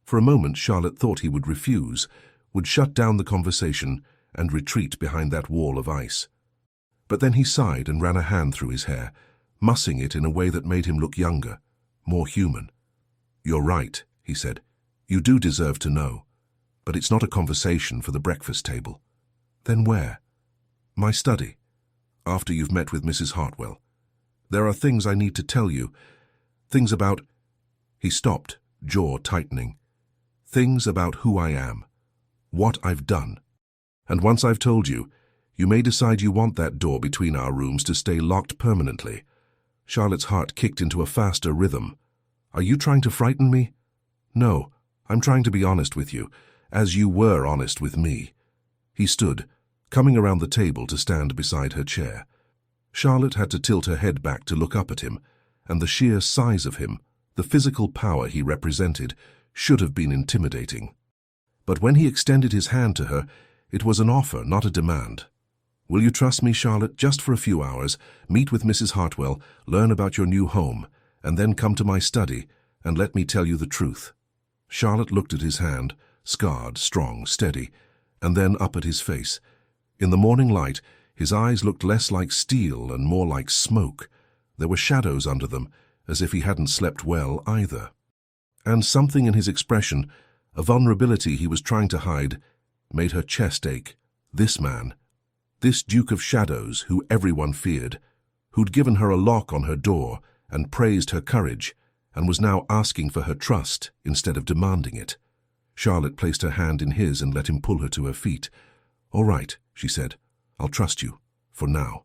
For a moment Charlotte thought he would refuse, would shut down the conversation and retreat behind that wall of ice. But then he sighed and ran a hand through his hair, mussing it in a way that made him look younger, more human. "You're right," he said. "You do deserve to know. But it's not a conversation for the breakfast table." "Then where?" "My study, after you've met with Mrs. Hartwell. There are things I need to tell you. Things about—" He stopped, jaw tightening. "Things about who I am, what I've done. And once I've told you, you may decide you want that door between our rooms to stay locked permanently." Charlotte's heart kicked into a faster rhythm. "Are you trying to frighten me?" "No, I'm trying to be honest with you, as you were honest with me." He stood, coming around the table to stand beside her chair. Charlotte had to tilt her head back to look up at him, and the sheer size of him, the physical power he represented, should have been intimidating. But when he extended his hand to her, it was an offer, not a demand. "Will you trust me, Charlotte, just for a few hours, meet with Mrs. Hartwell, learn about your new home, and then come to my study and let me tell you the truth?" Charlotte looked at his hand, scarred, strong, steady, and then up at his face. In the morning light, his eyes looked less like steel and more like smoke. There were shadows under them, as if he hadn't slept well either. And something in his expression, a vulnerability he was trying to hide, made her chest ache. This man, this Duke of Shadows who everyone feared, who'd given her a lock on her door and praised her courage, and was now asking for her trust instead of demanding it. Charlotte placed her hand in his and let him pull her to her feet. "All right," she said. "I'll trust you, for now."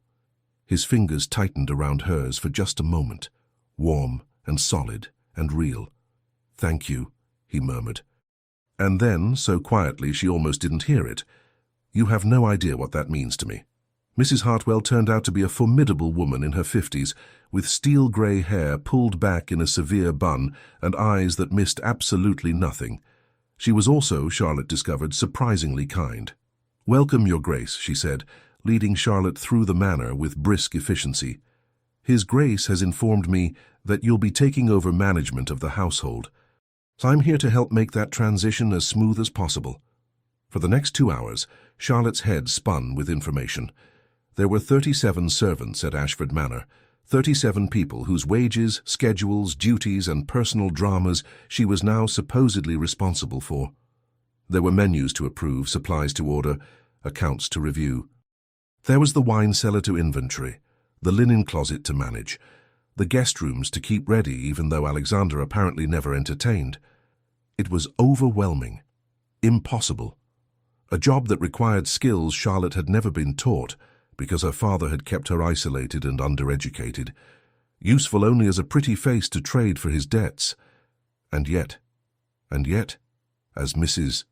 His fingers tightened around hers for just a moment, warm and solid and real. "Thank you," he murmured. And then, so quietly she almost didn't hear it, "You have no idea what that means to me." Mrs. Hartwell turned out to be a formidable woman in her 50s, with steel-grey hair pulled back in a severe bun and eyes that missed absolutely nothing. She was also, Charlotte discovered, surprisingly kind. "Welcome, Your Grace," she said, leading Charlotte through the manor with brisk efficiency. "His Grace has informed me that you'll be taking over management of the household. So I'm here to help make that transition as smooth as possible." For the next 2 hours, Charlotte's head spun with information. There were 37 servants at Ashford Manor, 37 people whose wages, schedules, duties, and personal dramas she was now supposedly responsible for. There were menus to approve, supplies to order, accounts to review. There was the wine cellar to inventory, the linen closet to manage, the guest rooms to keep ready even though Alexander apparently never entertained. It was overwhelming, impossible. A job that required skills Charlotte had never been taught because her father had kept her isolated and undereducated, useful only as a pretty face to trade for his debts. And yet, as Mrs.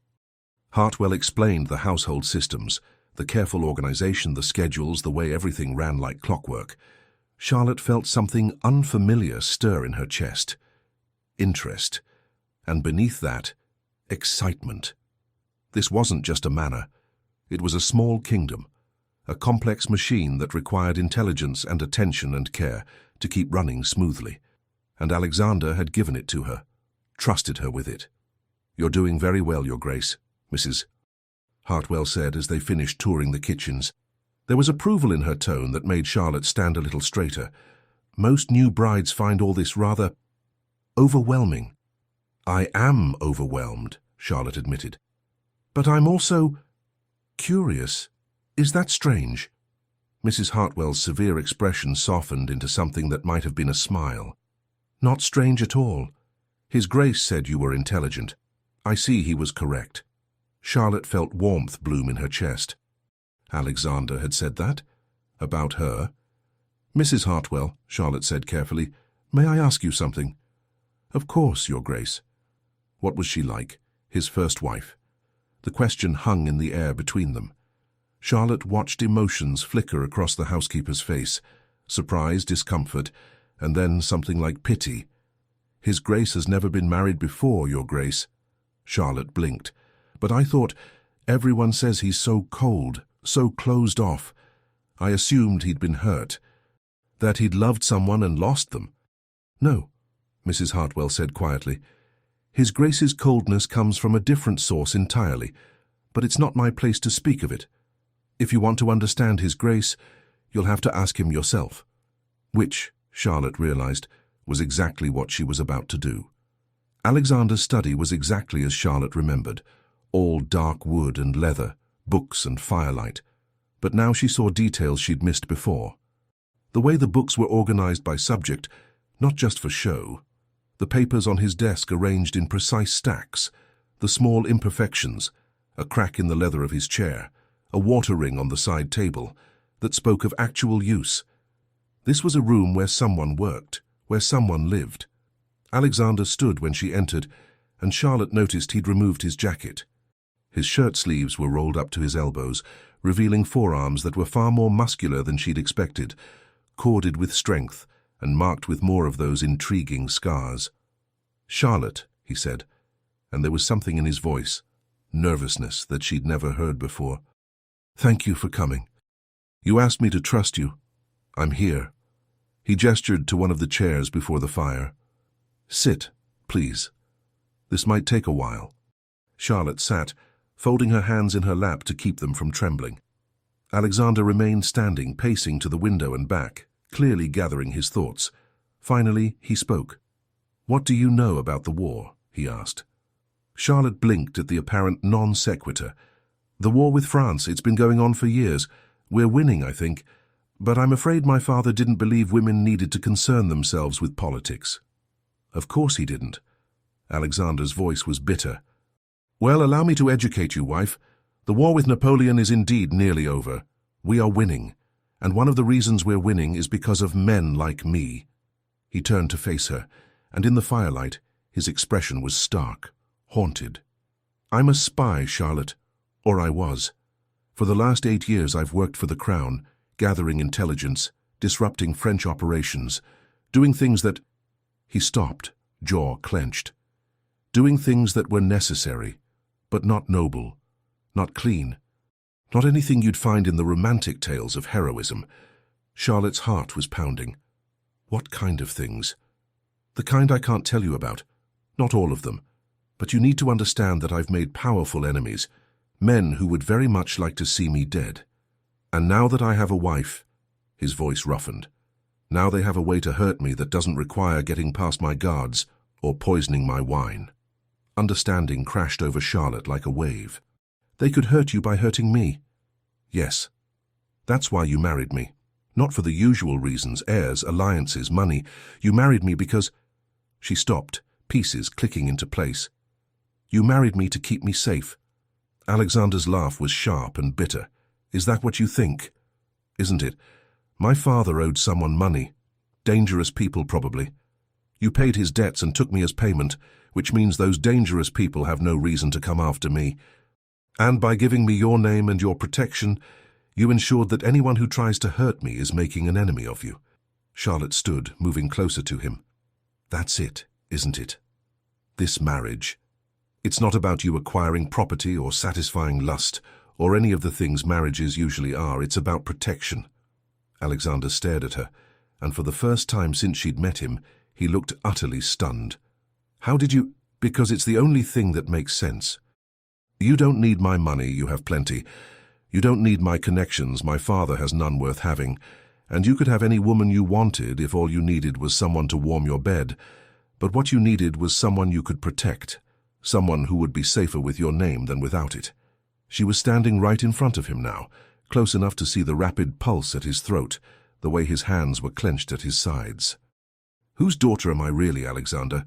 Hartwell explained the household systems, the careful organization, the schedules, the way everything ran like clockwork, Charlotte felt something unfamiliar stir in her chest. Interest. And beneath that, excitement. This wasn't just a manor. It was a small kingdom, a complex machine that required intelligence and attention and care to keep running smoothly. And Alexander had given it to her, trusted her with it. "You're doing very well, Your Grace," Mrs. Hartwell said as they finished touring the kitchens. There was approval in her tone that made Charlotte stand a little straighter. Most new brides find all this rather overwhelming. "I am overwhelmed," Charlotte admitted. "But I'm also curious. Is that strange?" Mrs. Hartwell's severe expression softened into something that might have been a smile. "Not strange at all. His Grace said you were intelligent. I see he was correct." Charlotte felt warmth bloom in her chest. Alexander had said that? About her? "Mrs. Hartwell," Charlotte said carefully, "may I ask you something?" "Of course, Your Grace." What was she like? His first wife? The question hung in the air between them. Charlotte watched emotions flicker across the housekeeper's face, surprise, discomfort, and then something like pity. "His Grace has never been married before, Your Grace." Charlotte blinked. "But I thought, everyone says he's so cold, so closed off. I assumed he'd been hurt, that he'd loved someone and lost them." "No," Mrs. Hartwell said quietly. "His Grace's coldness comes from a different source entirely, but it's not my place to speak of it. If you want to understand His Grace, you'll have to ask him yourself." Which, Charlotte realized, was exactly what she was about to do. Alexander's study was exactly as Charlotte remembered, all dark wood and leather, books and firelight. But now she saw details she'd missed before. The way the books were organized by subject, not just for show. The papers on his desk arranged in precise stacks, the small imperfections, a crack in the leather of his chair, a water ring on the side table, that spoke of actual use. This was a room where someone worked, where someone lived. Alexander stood when she entered, and Charlotte noticed he'd removed his jacket. His shirt sleeves were rolled up to his elbows, revealing forearms that were far more muscular than she'd expected, corded with strength and marked with more of those intriguing scars. "Charlotte," he said, and there was something in his voice, nervousness that she'd never heard before. "Thank you for coming. You asked me to trust you. I'm here." He gestured to one of the chairs before the fire. "Sit, please. This might take a while." Charlotte sat, folding her hands in her lap to keep them from trembling. Alexander remained standing, pacing to the window and back, clearly gathering his thoughts. Finally, he spoke. "What do you know about the war?" he asked. Charlotte blinked at the apparent non sequitur. "The war with France, it's been going on for years. We're winning, I think. But I'm afraid my father didn't believe women needed to concern themselves with politics." "Of course he didn't." Alexander's voice was bitter. "Well, allow me to educate you, wife. The war with Napoleon is indeed nearly over. We are winning. And one of the reasons we're winning is because of men like me." He turned to face her, and in the firelight, his expression was stark, haunted. "I'm a spy, Charlotte. Or I was. For the last 8 years I've worked for the Crown, gathering intelligence, disrupting French operations, doing things that—" He stopped, jaw clenched. "Doing things that were necessary, but not noble, not clean, not anything you'd find in the romantic tales of heroism." Charlotte's heart was pounding. "What kind of things?" "The kind I can't tell you about. Not all of them. But you need to understand that I've made powerful enemies, men who would very much like to see me dead. And now that I have a wife," his voice roughened, "now they have a way to hurt me that doesn't require getting past my guards or poisoning my wine." Understanding crashed over Charlotte like a wave. "They could hurt you by hurting me." "Yes. That's why you married me. Not for the usual reasons, heirs, alliances, money. You married me because—" She stopped, pieces clicking into place. "You married me to keep me safe." Alexander's laugh was sharp and bitter. "Is that what you think?" "Isn't it? My father owed someone money. Dangerous people, probably. You paid his debts and took me as payment, which means those dangerous people have no reason to come after me. And by giving me your name and your protection, you ensured that anyone who tries to hurt me is making an enemy of you." Charlotte stood, moving closer to him. "That's it, isn't it? This marriage. It's not about you acquiring property or satisfying lust, or any of the things marriages usually are. It's about protection." Alexander stared at her, and for the first time since she'd met him, he looked utterly stunned. "How did you—" "Because it's the only thing that makes sense. You don't need my money, you have plenty. You don't need my connections, my father has none worth having. And you could have any woman you wanted if all you needed was someone to warm your bed. But what you needed was someone you could protect, someone who would be safer with your name than without it." She was standing right in front of him now, close enough to see the rapid pulse at his throat, the way his hands were clenched at his sides. "Whose daughter am I really, Alexander?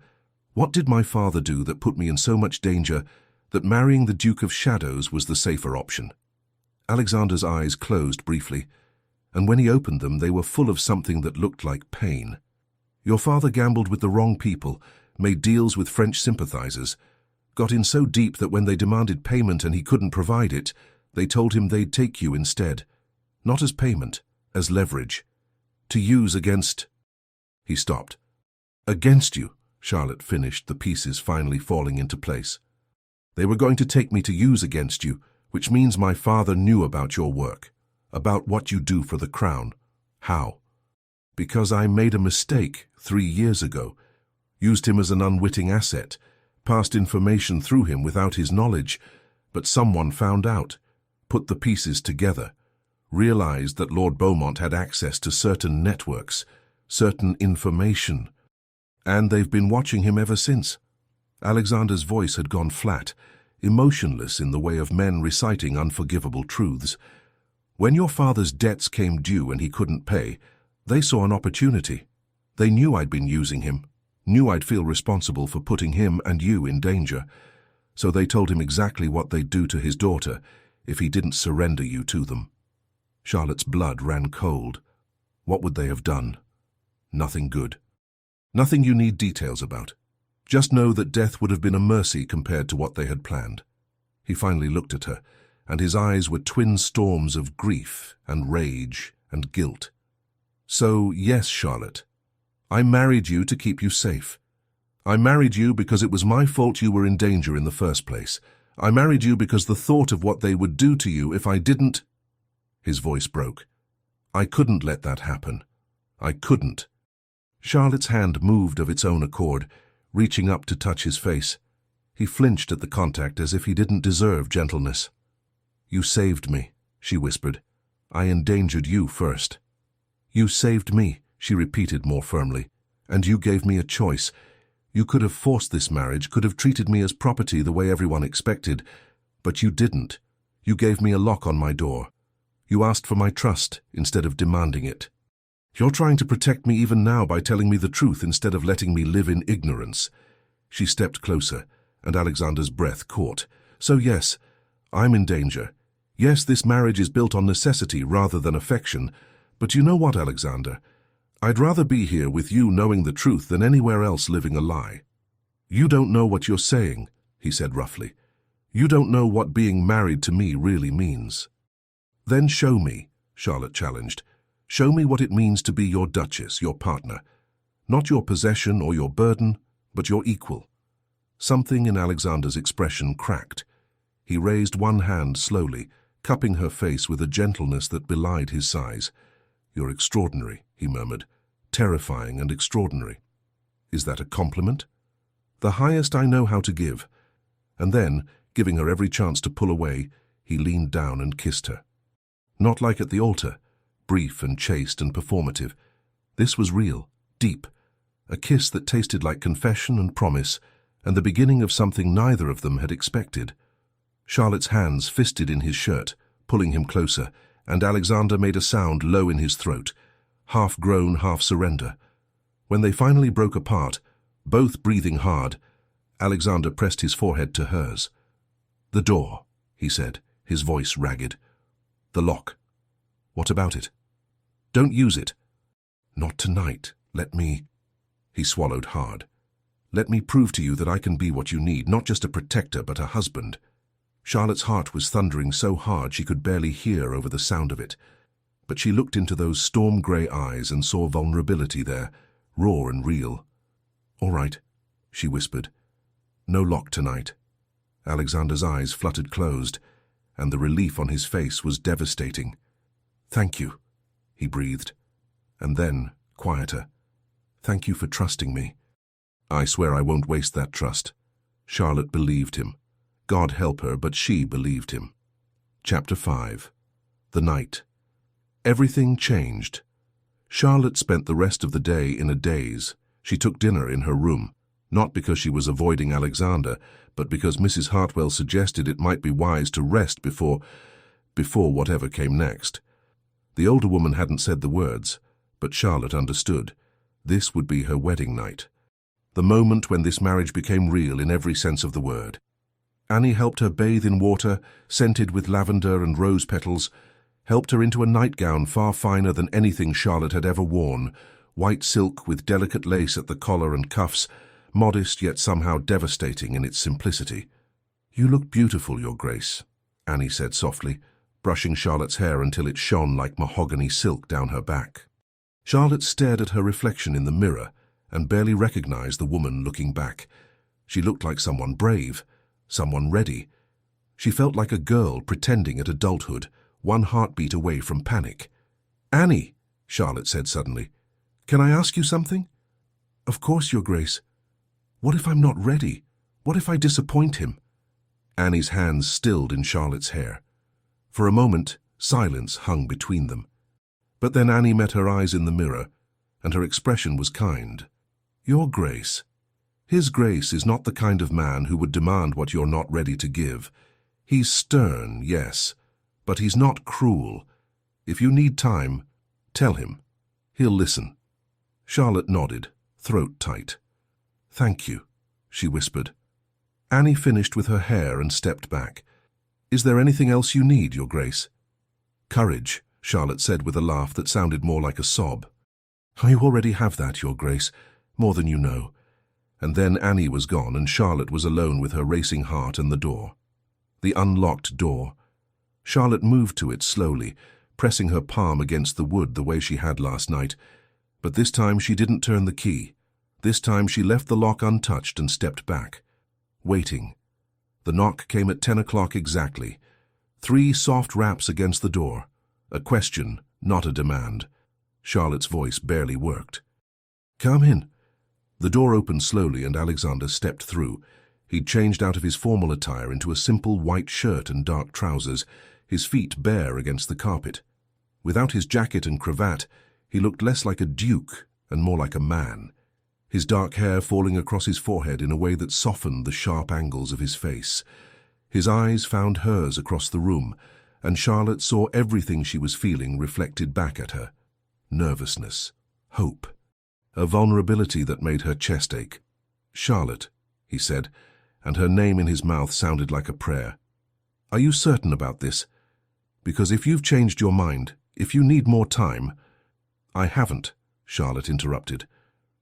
What did my father do that put me in so much danger that marrying the Duke of Shadows was the safer option?" Alexander's eyes closed briefly, and when he opened them they were full of something that looked like pain. "Your father gambled with the wrong people, made deals with French sympathizers, got in so deep that when they demanded payment and he couldn't provide it, they told him they'd take you instead. Not as payment, as leverage. To use against—" He stopped. "Against you," Charlotte finished, the pieces finally falling into place. "They were going to take me to use against you, which means my father knew about your work, about what you do for the Crown." "How?" "Because I made a mistake 3 years ago, used him as an unwitting asset, passed information through him without his knowledge, but someone found out, put the pieces together, realized that Lord Beaumont had access to certain networks, certain information, and they've been watching him ever since." Alexander's voice had gone flat, emotionless in the way of men reciting unforgivable truths. "When your father's debts came due and he couldn't pay, they saw an opportunity. They knew I'd been using him, knew I'd feel responsible for putting him and you in danger. So they told him exactly what they'd do to his daughter if he didn't surrender you to them." Charlotte's blood ran cold. What would they have done? Nothing good. Nothing you need details about. Just know that death would have been a mercy compared to what they had planned. He finally looked at her, and his eyes were twin storms of grief and rage and guilt. So, yes, Charlotte, I married you to keep you safe. I married you because it was my fault you were in danger in the first place. I married you because the thought of what they would do to you if I didn't— His voice broke. I couldn't let that happen. I couldn't. Charlotte's hand moved of its own accord, reaching up to touch his face. He flinched at the contact as if he didn't deserve gentleness. You saved me, she whispered. I endangered you first. You saved me, she repeated more firmly, and you gave me a choice. You could have forced this marriage, could have treated me as property the way everyone expected, but you didn't. You gave me a lock on my door. You asked for my trust instead of demanding it. You're trying to protect me even now by telling me the truth instead of letting me live in ignorance. She stepped closer, and Alexander's breath caught. So yes, I'm in danger. Yes, this marriage is built on necessity rather than affection, but you know what, Alexander? I'd rather be here with you knowing the truth than anywhere else living a lie. You don't know what you're saying, he said roughly. You don't know what being married to me really means. Then show me, Charlotte challenged. Show me what it means to be your duchess, your partner. Not your possession or your burden, but your equal. Something in Alexander's expression cracked. He raised one hand slowly, cupping her face with a gentleness that belied his size. You're extraordinary, he murmured. Terrifying and extraordinary. Is that a compliment? The highest I know how to give. And then, giving her every chance to pull away, he leaned down and kissed her. Not like at the altar, brief and chaste and performative. This was real, deep, a kiss that tasted like confession and promise, and the beginning of something neither of them had expected. Charlotte's hands fisted in his shirt, pulling him closer, and Alexander made a sound low in his throat, half groan, half surrender. When they finally broke apart, both breathing hard, Alexander pressed his forehead to hers. The door, he said, his voice ragged. The lock. What about it? Don't use it. Not tonight. Let me— He swallowed hard. Let me prove to you that I can be what you need, not just a protector, but a husband. Charlotte's heart was thundering so hard she could barely hear over the sound of it. But she looked into those storm-grey eyes and saw vulnerability there, raw and real. All right, she whispered. No lock tonight. Alexander's eyes fluttered closed, and the relief on his face was devastating. Thank you, he breathed. And then, quieter. Thank you for trusting me. I swear I won't waste that trust. Charlotte believed him. God help her, but she believed him. Chapter 5. The night. Everything changed. Charlotte spent the rest of the day in a daze. She took dinner in her room, not because she was avoiding Alexander, but because Mrs. Hartwell suggested it might be wise to rest before whatever came next. The older woman hadn't said the words, but Charlotte understood. This would be her wedding night. The moment when this marriage became real in every sense of the word. Annie helped her bathe in water, scented with lavender and rose petals, helped her into a nightgown far finer than anything Charlotte had ever worn, white silk with delicate lace at the collar and cuffs, modest yet somehow devastating in its simplicity. You look beautiful, Your Grace, Annie said softly, brushing Charlotte's hair until it shone like mahogany silk down her back. Charlotte stared at her reflection in the mirror and barely recognized the woman looking back. She looked like someone brave, someone ready. She felt like a girl pretending at adulthood, one heartbeat away from panic. Annie, Charlotte said suddenly, can I ask you something? Of course, Your Grace. What if I'm not ready? What if I disappoint him? Annie's hands stilled in Charlotte's hair. For a moment, silence hung between them. But then Annie met her eyes in the mirror, and her expression was kind. Your Grace. His Grace is not the kind of man who would demand what you're not ready to give. He's stern, yes, but he's not cruel. If you need time, tell him. He'll listen. Charlotte nodded, throat tight. Thank you, she whispered. Annie finished with her hair and stepped back. Is there anything else you need, Your Grace? Courage, Charlotte said with a laugh that sounded more like a sob. I already have that, Your Grace, more than you know. And then Annie was gone and Charlotte was alone with her racing heart and the door. The unlocked door. Charlotte moved to it slowly, pressing her palm against the wood the way she had last night. But this time she didn't turn the key. This time she left the lock untouched and stepped back, waiting. The knock came at 10 o'clock exactly. 3 soft raps against the door. A question, not a demand. Charlotte's voice barely worked. "Come in." The door opened slowly and Alexander stepped through. He'd changed out of his formal attire into a simple white shirt and dark trousers, his feet bare against the carpet. Without his jacket and cravat, he looked less like a duke and more like a man, his dark hair falling across his forehead in a way that softened the sharp angles of his face. His eyes found hers across the room, and Charlotte saw everything she was feeling reflected back at her. Nervousness, hope, a vulnerability that made her chest ache. "Charlotte," he said, and her name in his mouth sounded like a prayer. "Are you certain about this? Because if you've changed your mind, if you need more time—" "I haven't," Charlotte interrupted.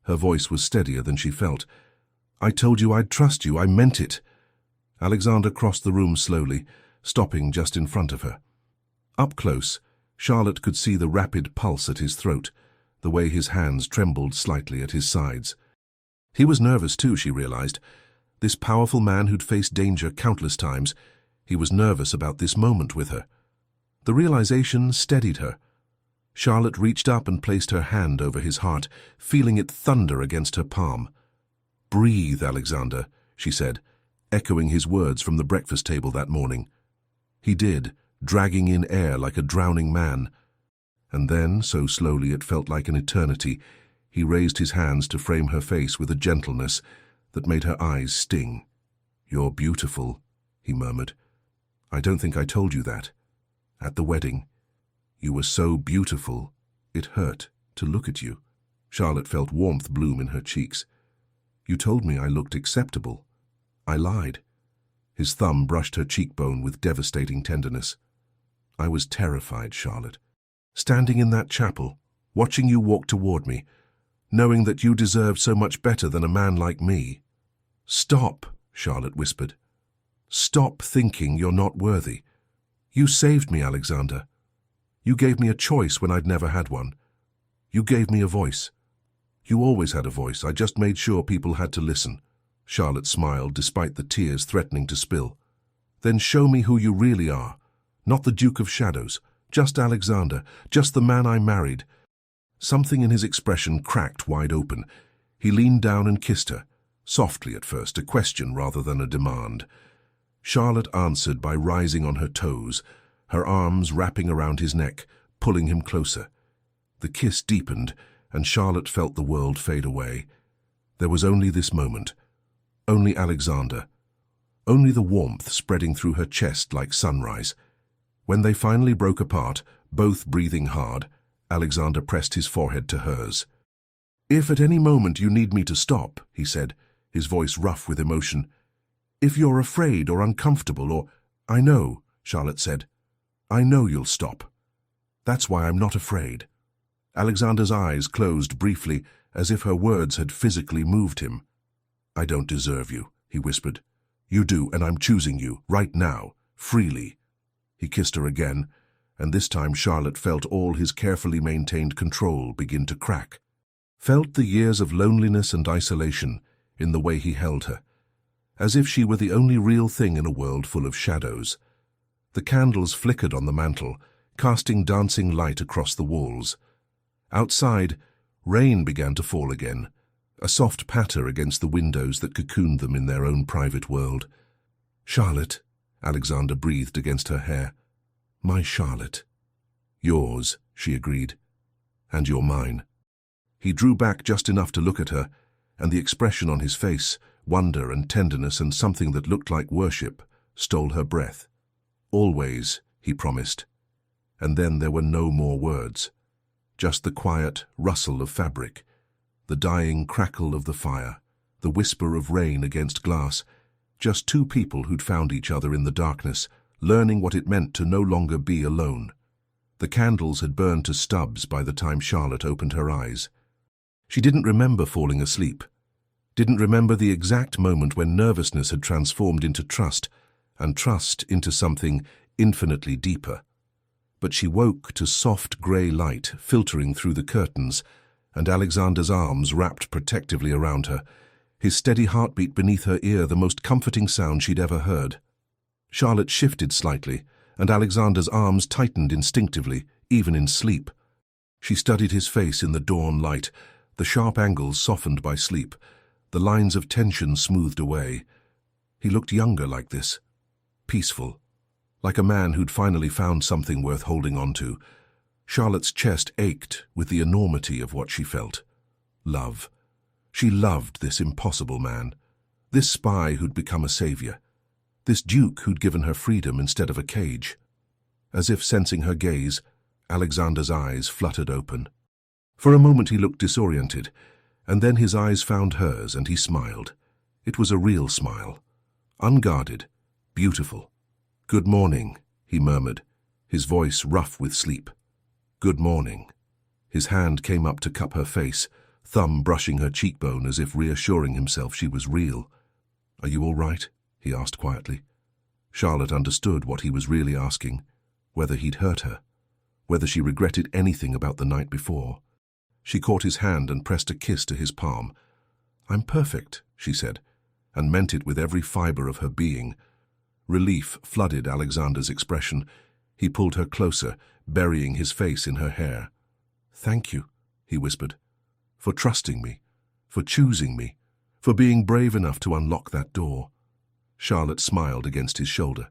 Her voice was steadier than she felt. "I told you I'd trust you. I meant it." Alexander crossed the room slowly, stopping just in front of her. Up close, Charlotte could see the rapid pulse at his throat, the way his hands trembled slightly at his sides. He was nervous too, she realized. This powerful man who'd faced danger countless times, he was nervous about this moment with her. The realization steadied her. Charlotte reached up and placed her hand over his heart, feeling it thunder against her palm. "Breathe, Alexander," she said, echoing his words from the breakfast table that morning. He did, dragging in air like a drowning man. And then, so slowly it felt like an eternity, he raised his hands to frame her face with a gentleness that made her eyes sting. "You're beautiful," he murmured. "I don't think I told you that. At the wedding. You were so beautiful, it hurt to look at you." Charlotte felt warmth bloom in her cheeks. "You told me I looked acceptable. I lied." His thumb brushed her cheekbone with devastating tenderness. "I was terrified, Charlotte. Standing in that chapel, watching you walk toward me, knowing that you deserved so much better than a man like me." "Stop," Charlotte whispered. "Stop thinking you're not worthy. You saved me, Alexander. You gave me a choice when I'd never had one. You gave me a voice. You always had a voice. I just made sure people had to listen." Charlotte smiled despite the tears threatening to spill. "Then show me who you really are. Not the Duke of Shadows, just Alexander, just the man I married." Something in his expression cracked wide open. He leaned down and kissed her, softly at first, a question rather than a demand. Charlotte answered by rising on her toes, her arms wrapping around his neck, pulling him closer. The kiss deepened, and Charlotte felt the world fade away. There was only this moment. Only Alexander. Only the warmth spreading through her chest like sunrise. When they finally broke apart, both breathing hard, Alexander pressed his forehead to hers. "If at any moment you need me to stop," he said, his voice rough with emotion. "If you're afraid or uncomfortable or—" "I know," Charlotte said. "I know you'll stop. That's why I'm not afraid." Alexander's eyes closed briefly, as if her words had physically moved him. "I don't deserve you," he whispered. "You do, and I'm choosing you, right now, freely." He kissed her again, and this time Charlotte felt all his carefully maintained control begin to crack. Felt the years of loneliness and isolation in the way he held her, as if she were the only real thing in a world full of shadows. The candles flickered on the mantel, casting dancing light across the walls. Outside, rain began to fall again, a soft patter against the windows that cocooned them in their own private world. "Charlotte," Alexander breathed against her hair. "My Charlotte." "Yours," she agreed. "And you're mine." He drew back just enough to look at her, and the expression on his face, wonder and tenderness and something that looked like worship, stole her breath. "Always," he promised. And then there were no more words. Just the quiet rustle of fabric, the dying crackle of the fire, the whisper of rain against glass, just two people who'd found each other in the darkness, learning what it meant to no longer be alone. The candles had burned to stubs by the time Charlotte opened her eyes. She didn't remember falling asleep. didn't remember the exact moment when nervousness had transformed into trust, and trust into something infinitely deeper. But she woke to soft grey light filtering through the curtains, and Alexander's arms wrapped protectively around her, his steady heartbeat beneath her ear the most comforting sound she'd ever heard. Charlotte shifted slightly, and Alexander's arms tightened instinctively, even in sleep. She studied his face in the dawn light, the sharp angles softened by sleep, the lines of tension smoothed away. He looked younger like this, peaceful, like a man who'd finally found something worth holding on to. Charlotte's chest ached with the enormity of what she felt. Love. She loved this impossible man, this spy who'd become a savior, this duke who'd given her freedom instead of a cage. As if sensing her gaze, Alexander's eyes fluttered open. For a moment he looked disoriented, and then his eyes found hers and he smiled. It was a real smile. Unguarded, beautiful. "Good morning," he murmured, his voice rough with sleep. "Good morning." His hand came up to cup her face, thumb brushing her cheekbone as if reassuring himself she was real. "Are you all right?" he asked quietly. Charlotte understood what he was really asking, whether he'd hurt her, whether she regretted anything about the night before. She caught his hand and pressed a kiss to his palm. "I'm perfect," she said, and meant it with every fiber of her being. Relief flooded Alexander's expression. He pulled her closer, burying his face in her hair. "Thank you," he whispered, "for trusting me, for choosing me, for being brave enough to unlock that door." Charlotte smiled against his shoulder.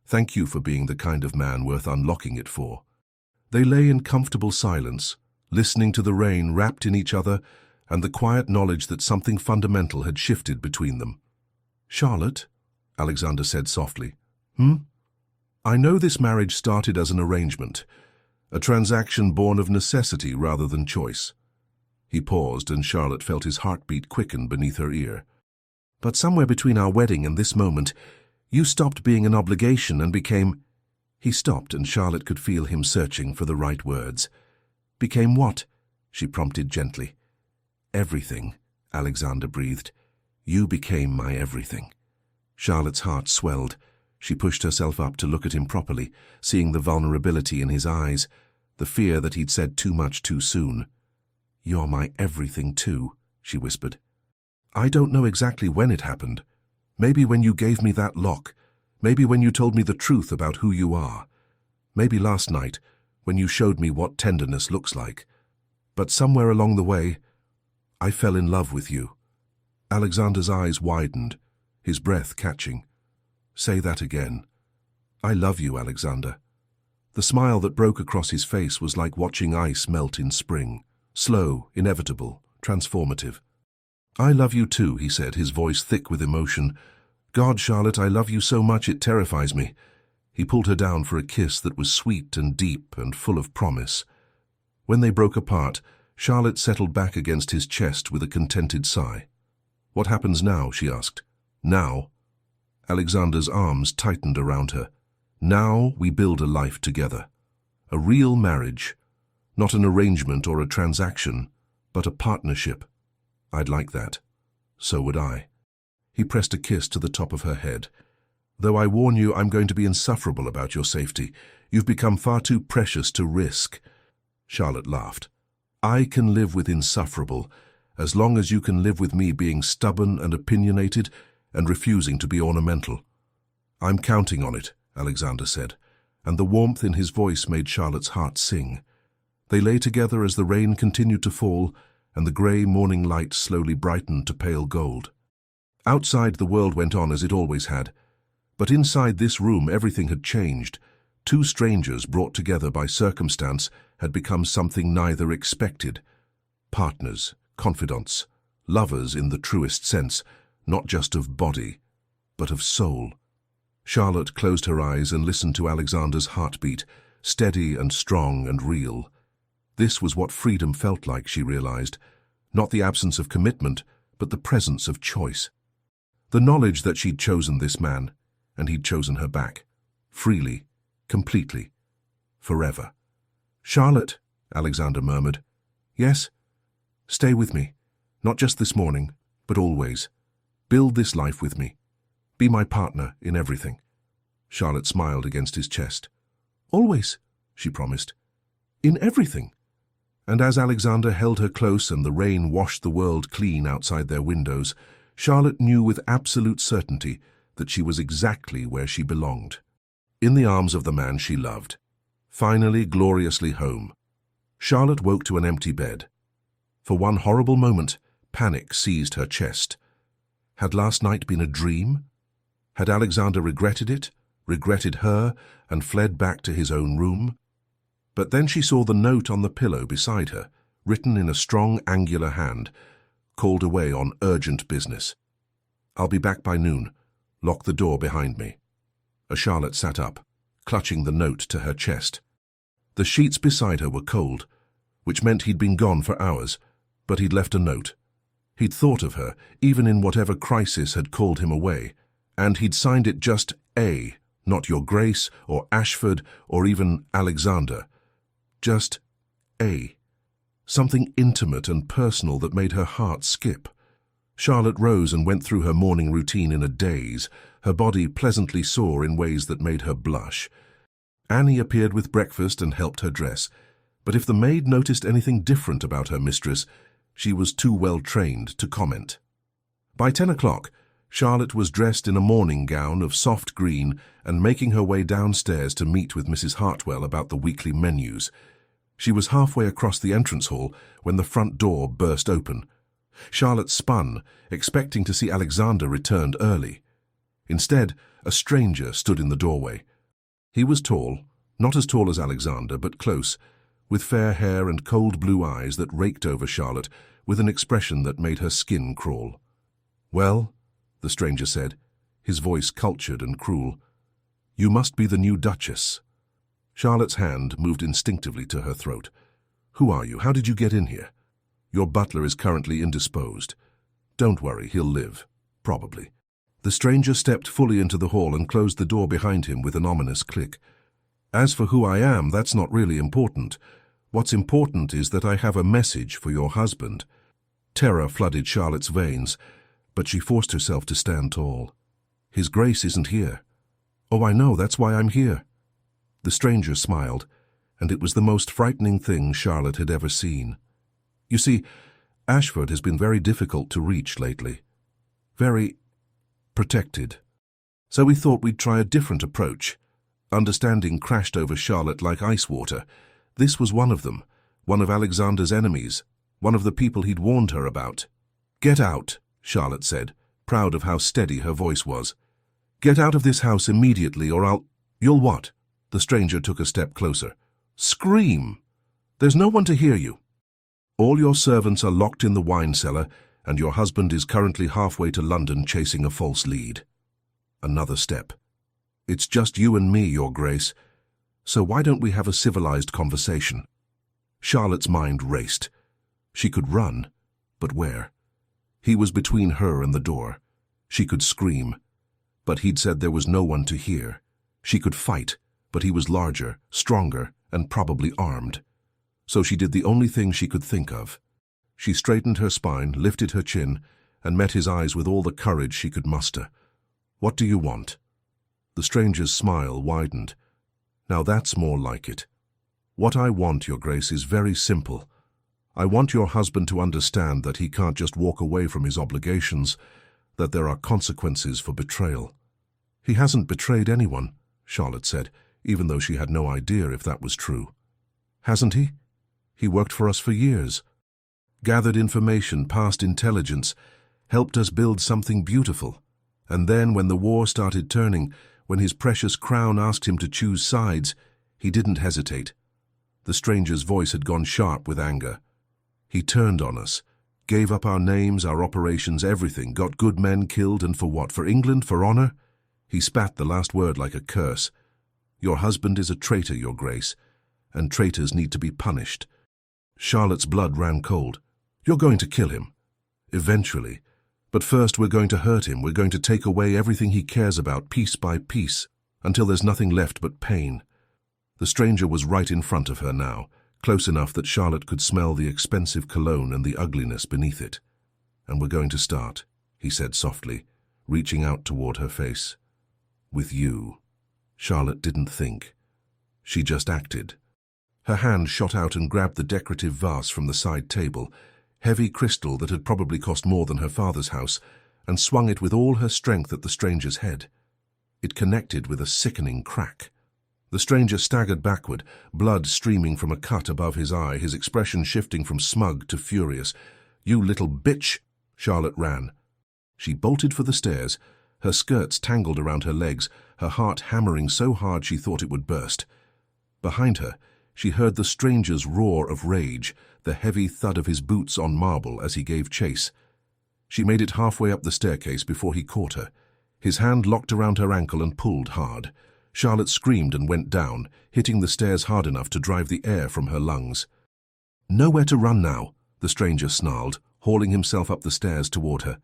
"Thank you for being the kind of man worth unlocking it for." They lay in comfortable silence, listening to the rain wrapped in each other and the quiet knowledge that something fundamental had shifted between them. "Charlotte," Alexander said softly. "I know this marriage started as an arrangement, a transaction born of necessity rather than choice." He paused, and Charlotte felt his heartbeat quicken beneath her ear. "But somewhere between our wedding and this moment, you stopped being an obligation and became—" He stopped, and Charlotte could feel him searching for the right words. "Became what?" she prompted gently. "Everything," Alexander breathed. "You became my everything." Charlotte's heart swelled. She pushed herself up to look at him properly, seeing the vulnerability in his eyes, the fear that he'd said too much too soon. "You're my everything too," she whispered. "I don't know exactly when it happened. Maybe when you gave me that lock. Maybe when you told me the truth about who you are. Maybe last night, when you showed me what tenderness looks like. But somewhere along the way, I fell in love with you." Alexander's eyes widened, his breath catching. "Say that again." "I love you, Alexander." The smile that broke across his face was like watching ice melt in spring. Slow, inevitable, transformative. "I love you too," he said, his voice thick with emotion. "God, Charlotte, I love you so much it terrifies me." He pulled her down for a kiss that was sweet and deep and full of promise. When they broke apart, Charlotte settled back against his chest with a contented sigh. "What happens now?" she asked. "Now?" Alexander's arms tightened around her. "Now we build a life together. A real marriage. Not an arrangement or a transaction, but a partnership. I'd like that. So would I." He pressed a kiss to the top of her head. "Though I warn you, I'm going to be insufferable about your safety. You've become far too precious to risk." Charlotte laughed. "I can live with insufferable, as long as you can live with me being stubborn and opinionated and refusing to be ornamental." "I'm counting on it," Alexander said, and the warmth in his voice made Charlotte's heart sing. They lay together as the rain continued to fall and the grey morning light slowly brightened to pale gold. Outside, the world went on as it always had, but inside this room everything had changed. Two strangers brought together by circumstance had become something neither expected. Partners, confidants, lovers in the truest sense, not just of body, but of soul. Charlotte closed her eyes and listened to Alexander's heartbeat, steady and strong and real. This was what freedom felt like, she realized, not the absence of commitment, but the presence of choice. The knowledge that she'd chosen this man, and he'd chosen her back, freely, completely, forever. "Charlotte," Alexander murmured. "Yes? Stay with me, not just this morning, But always, build this life with me. Be my partner in everything." Charlotte smiled against his chest. "Always," she promised. "In everything." And as Alexander held her close and the rain washed the world clean outside their windows, Charlotte knew with absolute certainty that she was exactly where she belonged. In the arms of the man she loved. Finally, gloriously home. Charlotte woke to an empty bed. For one horrible moment, panic seized her chest. Had last night been a dream? Had Alexander regretted it, regretted her, and fled back to his own room? But then she saw the note on the pillow beside her, written in a strong, angular hand, called away on urgent business. "I'll be back by noon. Lock the door behind me." Charlotte sat up, clutching the note to her chest. The sheets beside her were cold, which meant he'd been gone for hours, but he'd left a note. He'd thought of her, even in whatever crisis had called him away, and he'd signed it just A, not Your Grace, or Ashford, or even Alexander. Just A. Something intimate and personal that made her heart skip. Charlotte rose and went through her morning routine in a daze, her body pleasantly sore in ways that made her blush. Annie appeared with breakfast and helped her dress, but if the maid noticed anything different about her mistress, she was too well trained to comment. By 10 o'clock, Charlotte was dressed in a morning gown of soft green and making her way downstairs to meet with Mrs. Hartwell about the weekly menus. She was halfway across the entrance hall when the front door burst open. Charlotte spun, expecting to see Alexander returned early. Instead, a stranger stood in the doorway. He was tall, not as tall as Alexander, but close, with fair hair and cold blue eyes that raked over Charlotte with an expression that made her skin crawl. "Well," the stranger said, his voice cultured and cruel, "you must be the new Duchess." Charlotte's hand moved instinctively to her throat. "Who are you? How did you get in here? Your butler is currently indisposed. Don't worry, he'll live. Probably." The stranger stepped fully into the hall and closed the door behind him with an ominous click. "As for who I am, that's not really important. What's important is that I have a message for your husband." Terror flooded Charlotte's veins, but she forced herself to stand tall. "His Grace isn't here." "Oh, I know, that's why I'm here." The stranger smiled, and it was the most frightening thing Charlotte had ever seen. "You see, Ashford has been very difficult to reach lately. Very protected. So we thought we'd try a different approach." Understanding crashed over Charlotte like ice water. This was one of them, one of Alexander's enemies, one of the people he'd warned her about. "Get out," Charlotte said, proud of how steady her voice was. "Get out of this house immediately or I'll—" "You'll what?" The stranger took a step closer. "Scream! There's no one to hear you. All your servants are locked in the wine cellar, and your husband is currently halfway to London chasing a false lead." Another step. "It's just you and me, Your Grace. So why don't we have a civilized conversation?" Charlotte's mind raced. She could run, but where? He was between her and the door. She could scream, but he'd said there was no one to hear. She could fight, but he was larger, stronger, and probably armed. So she did the only thing she could think of. She straightened her spine, lifted her chin, and met his eyes with all the courage she could muster. "What do you want?" The stranger's smile widened. "Now that's more like it. What I want, Your Grace, is very simple. I want your husband to understand that he can't just walk away from his obligations, that there are consequences for betrayal." "He hasn't betrayed anyone," Charlotte said, even though she had no idea if that was true. "Hasn't he? He worked for us for years. Gathered information, passed intelligence, helped us build something beautiful. And then when the war started turning, when his precious crown asked him to choose sides, he didn't hesitate." The stranger's voice had gone sharp with anger. "He turned on us, gave up our names, our operations, everything, got good men killed, and for what? For England? For honor?" He spat the last word like a curse. "Your husband is a traitor, Your Grace, and traitors need to be punished." Charlotte's blood ran cold. "You're going to kill him. Eventually. But first we're going to hurt him. We're going to take away everything he cares about, piece by piece, until there's nothing left but pain." The stranger was right in front of her now, close enough that Charlotte could smell the expensive cologne and the ugliness beneath it. "And we're going to start," he said softly, reaching out toward her face. "With you." Charlotte didn't think. She just acted. Her hand shot out and grabbed the decorative vase from the side table, heavy crystal that had probably cost more than her father's house, and swung it with all her strength at the stranger's head. It connected with a sickening crack. The stranger staggered backward, blood streaming from a cut above his eye, his expression shifting from smug to furious. "You little bitch!" Charlotte ran. She bolted for the stairs, her skirts tangled around her legs, her heart hammering so hard she thought it would burst. Behind her, she heard the stranger's roar of rage, the heavy thud of his boots on marble as he gave chase. She made it halfway up the staircase before he caught her. His hand locked around her ankle and pulled hard. Charlotte screamed and went down, hitting the stairs hard enough to drive the air from her lungs. "Nowhere to run now," the stranger snarled, hauling himself up the stairs toward her.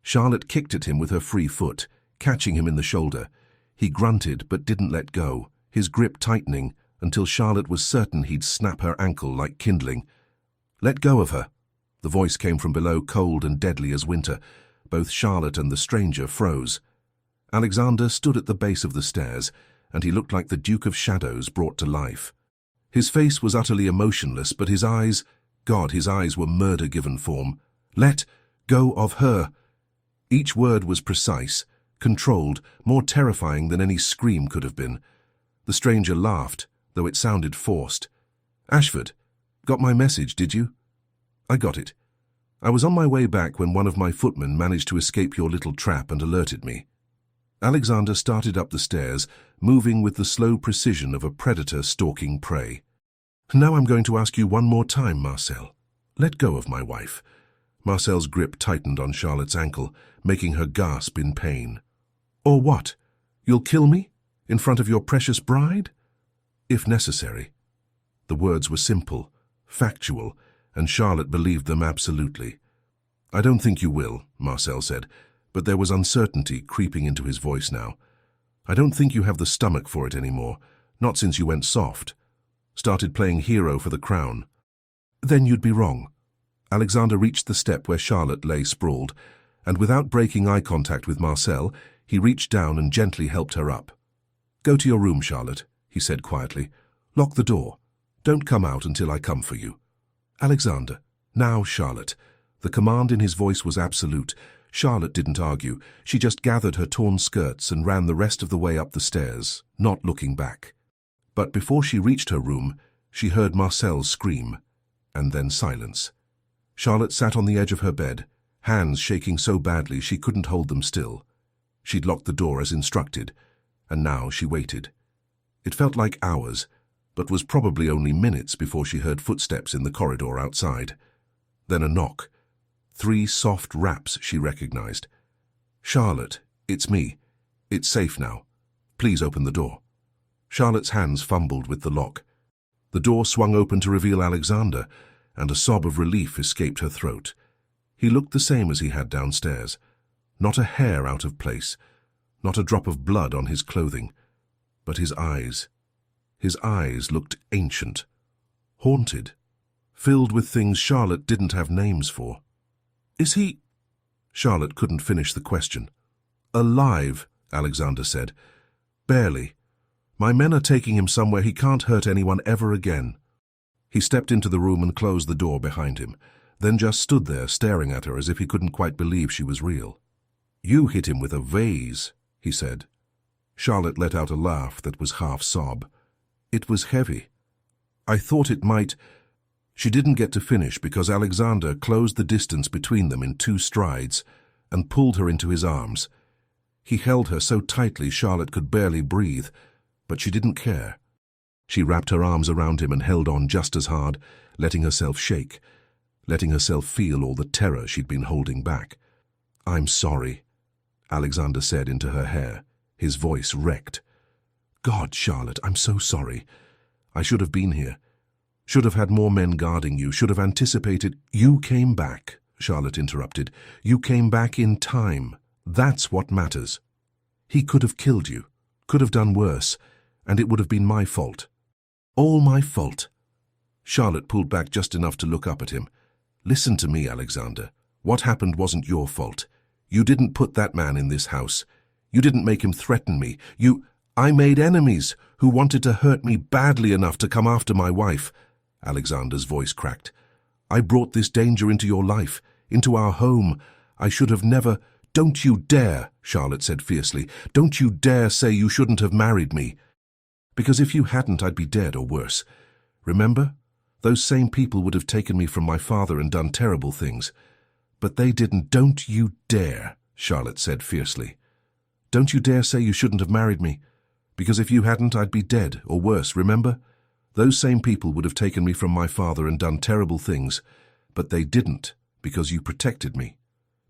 Charlotte kicked at him with her free foot, catching him in the shoulder. He grunted but didn't let go, his grip tightening until Charlotte was certain he'd snap her ankle like kindling. "Let go of her." The voice came from below, cold and deadly as winter. Both Charlotte and the stranger froze. Alexander stood at the base of the stairs, and he looked like the Duke of Shadows brought to life. His face was utterly emotionless, but his eyes, God, his eyes were murder-given form. "Let go of her." Each word was precise, controlled, more terrifying than any scream could have been. The stranger laughed, though it sounded forced. "Ashford, got my message, did you?" "I got it. I was on my way back when one of my footmen managed to escape your little trap and alerted me." Alexander started up the stairs, moving with the slow precision of a predator stalking prey. "Now I'm going to ask you one more time, Marcel. Let go of my wife." Marcel's grip tightened on Charlotte's ankle, making her gasp in pain. "Or what? You'll kill me? In front of your precious bride?" "If necessary." The words were simple, factual, and Charlotte believed them absolutely. "I don't think you will," Marcel said, but there was uncertainty creeping into his voice now. "I don't think you have the stomach for it anymore, not since you went soft. Started playing hero for the crown." "Then you'd be wrong." Alexander reached the step where Charlotte lay sprawled, and without breaking eye contact with Marcel, he reached down and gently helped her up. "Go to your room, Charlotte," he said quietly. "Lock the door. Don't come out until I come for you." "Alexander." "Now, Charlotte." The command in his voice was absolute. Charlotte didn't argue. She just gathered her torn skirts and ran the rest of the way up the stairs, not looking back. But before she reached her room, she heard Marcel scream, and then silence. Charlotte sat on the edge of her bed, hands shaking so badly she couldn't hold them still. She'd locked the door as instructed, and now she waited. It felt like hours, but was probably only minutes before she heard footsteps in the corridor outside. Then a knock. 3 soft raps she recognized. "Charlotte, it's me. It's safe now. Please open the door." Charlotte's hands fumbled with the lock. The door swung open to reveal Alexander, and a sob of relief escaped her throat. He looked the same as he had downstairs. Not a hair out of place, not a drop of blood on his clothing. But his eyes looked ancient, haunted, filled with things Charlotte didn't have names for. "Is he—" Charlotte couldn't finish the question. "Alive," Alexander said. "Barely. My men are taking him somewhere he can't hurt anyone ever again." He stepped into the room and closed the door behind him, then just stood there staring at her as if he couldn't quite believe she was real. "You hit him with a vase," he said. Charlotte let out a laugh that was half sob. "It was heavy. I thought it might—" She didn't get to finish because Alexander closed the distance between them in 2 strides and pulled her into his arms. He held her so tightly Charlotte could barely breathe, but she didn't care. She wrapped her arms around him and held on just as hard, letting herself shake, letting herself feel all the terror she'd been holding back. "I'm sorry," Alexander said into her hair, his voice wrecked. "God, Charlotte, I'm so sorry. I should have been here. Should have had more men guarding you, should have anticipated—" "You came back," Charlotte interrupted. "You came back in time. That's what matters. He could have killed you, could have done worse, and it would have been my fault. All my fault." Charlotte pulled back just enough to look up at him. "Listen to me, Alexander. What happened wasn't your fault. You didn't put that man in this house. You didn't make him threaten me. I made enemies who wanted to hurt me badly enough to come after my wife." Alexander's voice cracked. "I brought this danger into your life, into our home. I should have never—" "Don't you dare," Charlotte said fiercely. "Don't you dare say you shouldn't have married me. Because if you hadn't, I'd be dead or worse. Remember? Those same people would have taken me from my father and done terrible things. But they didn't." "Don't you dare," Charlotte said fiercely. "Don't you dare say you shouldn't have married me. Because if you hadn't, I'd be dead or worse, remember? Those same people would have taken me from my father and done terrible things. But they didn't, because you protected me.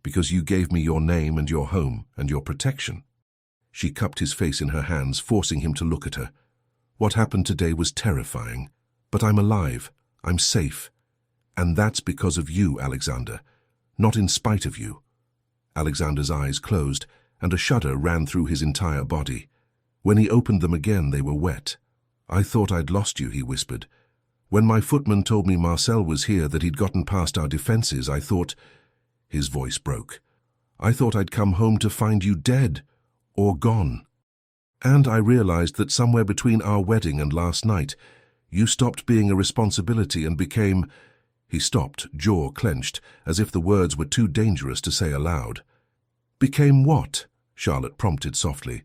Because you gave me your name and your home and your protection." She cupped his face in her hands, forcing him to look at her. "What happened today was terrifying. But I'm alive. I'm safe. And that's because of you, Alexander. Not in spite of you." Alexander's eyes closed, and a shudder ran through his entire body. When he opened them again, they were wet. "I thought I'd lost you," he whispered. "When my footman told me Marcel was here, that he'd gotten past our defenses, I thought—" His voice broke. "I thought I'd come home to find you dead, or gone. And I realized that somewhere between our wedding and last night, you stopped being a responsibility and became—" He stopped, jaw clenched, as if the words were too dangerous to say aloud. "Became what?" Charlotte prompted softly.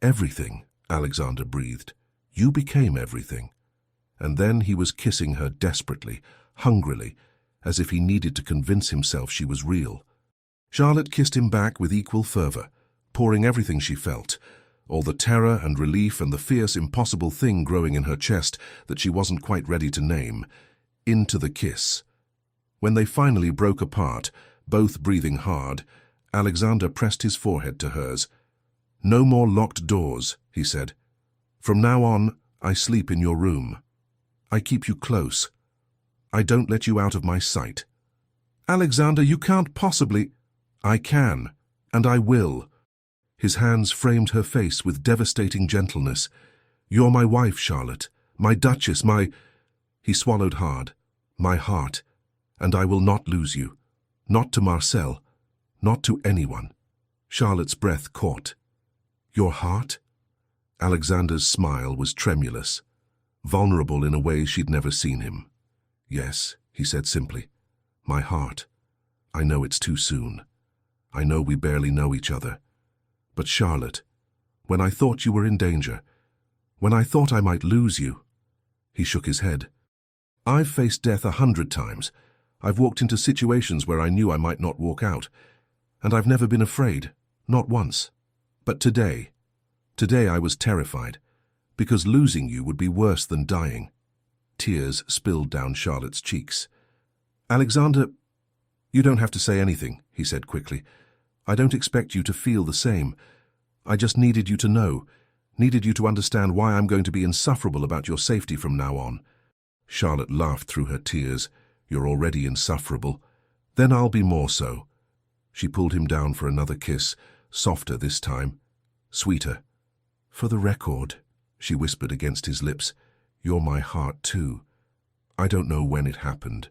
"Everything," Alexander breathed. "You became everything." And then he was kissing her desperately, hungrily, as if he needed to convince himself she was real. Charlotte kissed him back with equal fervor, pouring everything she felt, all the terror and relief and the fierce, impossible thing growing in her chest that she wasn't quite ready to name, into the kiss. When they finally broke apart, both breathing hard, Alexander pressed his forehead to hers. "No more locked doors," he said. "From now on, I sleep in your room. I keep you close. I don't let you out of my sight." "Alexander, you can't possibly—" "I can, and I will." His hands framed her face with devastating gentleness. "You're my wife, Charlotte, my duchess, my—" He swallowed hard. "My heart, and I will not lose you. Not to Marcel, not to anyone." Charlotte's breath caught. "Your heart?" Alexander's smile was tremulous, vulnerable in a way she'd never seen him. "Yes," he said simply. "My heart. I know it's too soon. I know we barely know each other. But Charlotte, when I thought you were in danger, when I thought I might lose you—" He shook his head. "I've faced death 100 times. I've walked into situations where I knew I might not walk out. And I've never been afraid, not once. But today I was terrified, because losing you would be worse than dying." Tears spilled down Charlotte's cheeks. "Alexander, you don't have to say anything," he said quickly. "I don't expect you to feel the same. I just needed you to know, needed you to understand why I'm going to be insufferable about your safety from now on." Charlotte laughed through her tears. "You're already insufferable. Then I'll be more so." She pulled him down for another kiss, softer this time, sweeter. "For the record," she whispered against his lips, "you're my heart too. I don't know when it happened.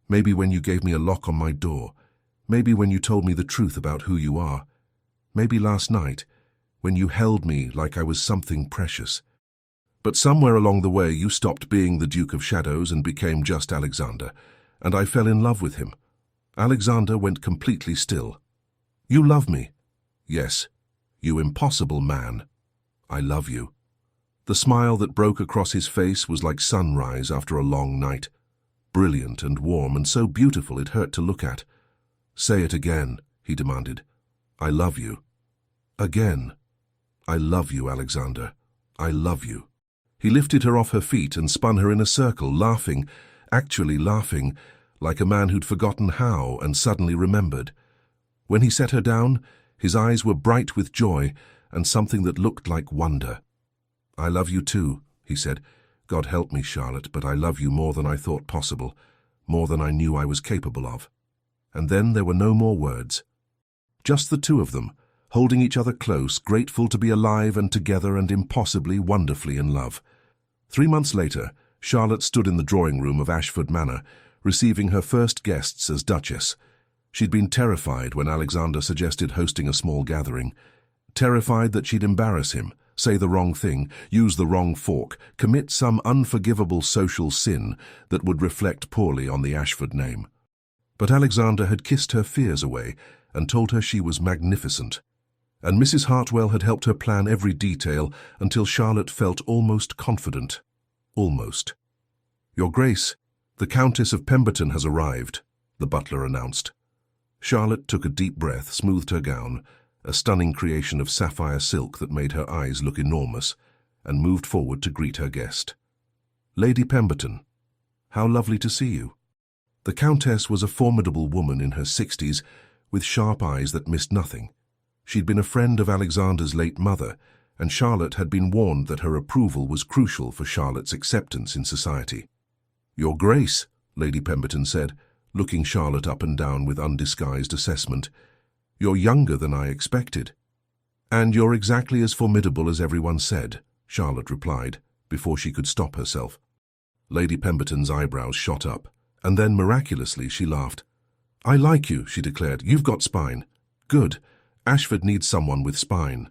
Maybe when you gave me a lock on my door. Maybe when you told me the truth about who you are. Maybe last night, when you held me like I was something precious. But somewhere along the way you stopped being the Duke of Shadows and became just Alexander, and I fell in love with him. Alexander went completely still. You love me. Yes, you impossible man. I love you." The smile that broke across his face was like sunrise after a long night, brilliant and warm and so beautiful it hurt to look at. "Say it again," he demanded. "I love you." "Again. I love you, Alexander. I love you." He lifted her off her feet and spun her in a circle, laughing, actually laughing, like a man who'd forgotten how and suddenly remembered. When he set her down, his eyes were bright with joy and something that looked like wonder. "I love you too," he said. "God help me, Charlotte, but I love you more than I thought possible, more than I knew I was capable of." And then there were no more words. Just the two of them, holding each other close, grateful to be alive and together and impossibly, wonderfully in love. 3 months later, Charlotte stood in the drawing room of Ashford Manor, receiving her first guests as Duchess. She'd been terrified when Alexander suggested hosting a small gathering. Terrified that she'd embarrass him, say the wrong thing, use the wrong fork, commit some unforgivable social sin that would reflect poorly on the Ashford name. But Alexander had kissed her fears away and told her she was magnificent. And Mrs. Hartwell had helped her plan every detail until Charlotte felt almost confident. Almost. "Your Grace, the Countess of Pemberton has arrived," the butler announced. Charlotte took a deep breath, smoothed her gown, a stunning creation of sapphire silk that made her eyes look enormous, and moved forward to greet her guest. "Lady Pemberton, how lovely to see you." The Countess was a formidable woman in her 60s, with sharp eyes that missed nothing. She'd been a friend of Alexander's late mother, and Charlotte had been warned that her approval was crucial for Charlotte's acceptance in society. "Your Grace," Lady Pemberton said, looking Charlotte up and down with undisguised assessment, "you're younger than I expected." "And you're exactly as formidable as everyone said," Charlotte replied, before she could stop herself. Lady Pemberton's eyebrows shot up, and then miraculously she laughed. "I like you," she declared. "You've got spine." "Good. Ashford needs someone with spine."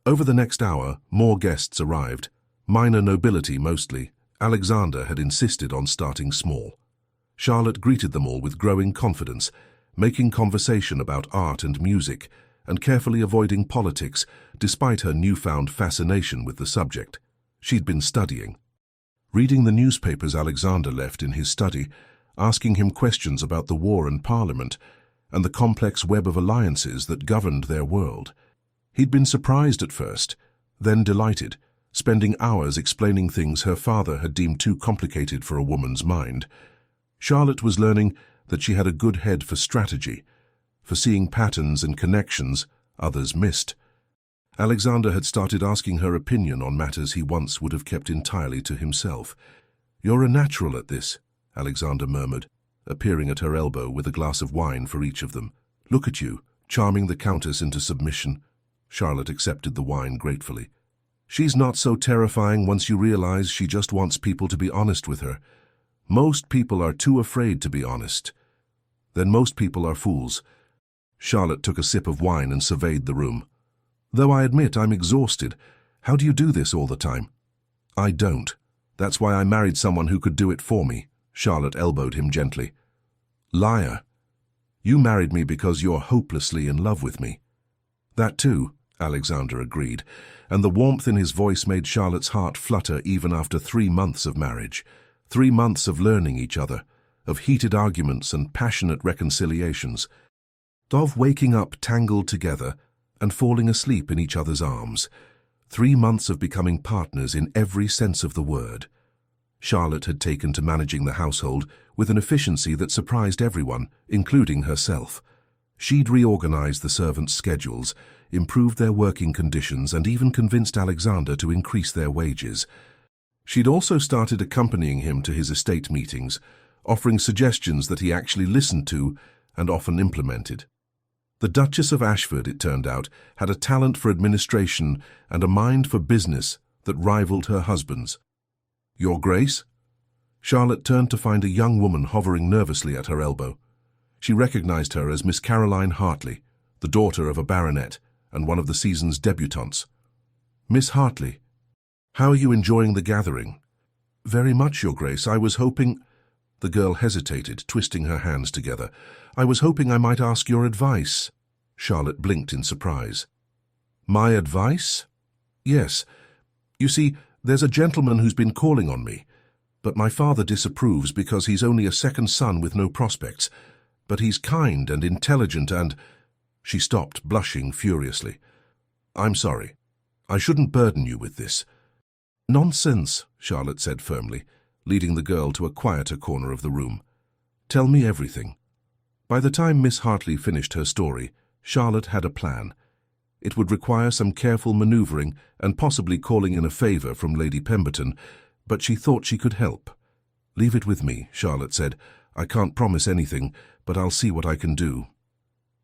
Over the next hour, more guests arrived. Minor nobility mostly. Alexander had insisted on starting small. Charlotte greeted them all with growing confidence, making conversation about art and music, and carefully avoiding politics, despite her newfound fascination with the subject. She'd been studying. Reading the newspapers Alexander left in his study, asking him questions about the war and Parliament, and the complex web of alliances that governed their world. He'd been surprised at first, then delighted, spending hours explaining things her father had deemed too complicated for a woman's mind. Charlotte was learning that she had a good head for strategy, for seeing patterns and connections others missed. Alexander had started asking her opinion on matters he once would have kept entirely to himself. "You're a natural at this," Alexander murmured, appearing at her elbow with a glass of wine for each of them. "Look at you, charming the Countess into submission." Charlotte accepted the wine gratefully. "She's not so terrifying once you realize she just wants people to be honest with her. Most people are too afraid to be honest. Then most people are fools." Charlotte took a sip of wine and surveyed the room. "Though I admit I'm exhausted. How do you do this all the time?" "I don't. That's why I married someone who could do it for me." Charlotte elbowed him gently. "Liar. You married me because you're hopelessly in love with me." "That too," Alexander agreed, and the warmth in his voice made Charlotte's heart flutter even after 3 months of marriage. 3 months of learning each other, of heated arguments and passionate reconciliations, of waking up tangled together and falling asleep in each other's arms. 3 months of becoming partners in every sense of the word. Charlotte had taken to managing the household with an efficiency that surprised everyone, including herself. She'd reorganized the servants' schedules, improved their working conditions, and even convinced Alexander to increase their wages. She'd also started accompanying him to his estate meetings, offering suggestions that he actually listened to and often implemented. The Duchess of Ashford, it turned out, had a talent for administration and a mind for business that rivaled her husband's. "Your Grace?" Charlotte turned to find a young woman hovering nervously at her elbow. She recognized her as Miss Caroline Hartley, the daughter of a baronet and one of the season's debutantes. "Miss Hartley, how are you enjoying the gathering?" "Very much, Your Grace. I was hoping—" The girl hesitated, twisting her hands together. "I was hoping I might ask your advice." Charlotte blinked in surprise. "My advice?" "Yes. You see, there's a gentleman who's been calling on me, but my father disapproves because he's only a second son with no prospects. But he's kind and intelligent and—" She stopped, blushing furiously. "I'm sorry. I shouldn't burden you with this." "Nonsense," Charlotte said firmly, leading the girl to a quieter corner of the room. "Tell me everything." By the time Miss Hartley finished her story, Charlotte had a plan. It would require some careful maneuvering and possibly calling in a favor from Lady Pemberton, but she thought she could help. "Leave it with me," Charlotte said. "I can't promise anything, but I'll see what I can do."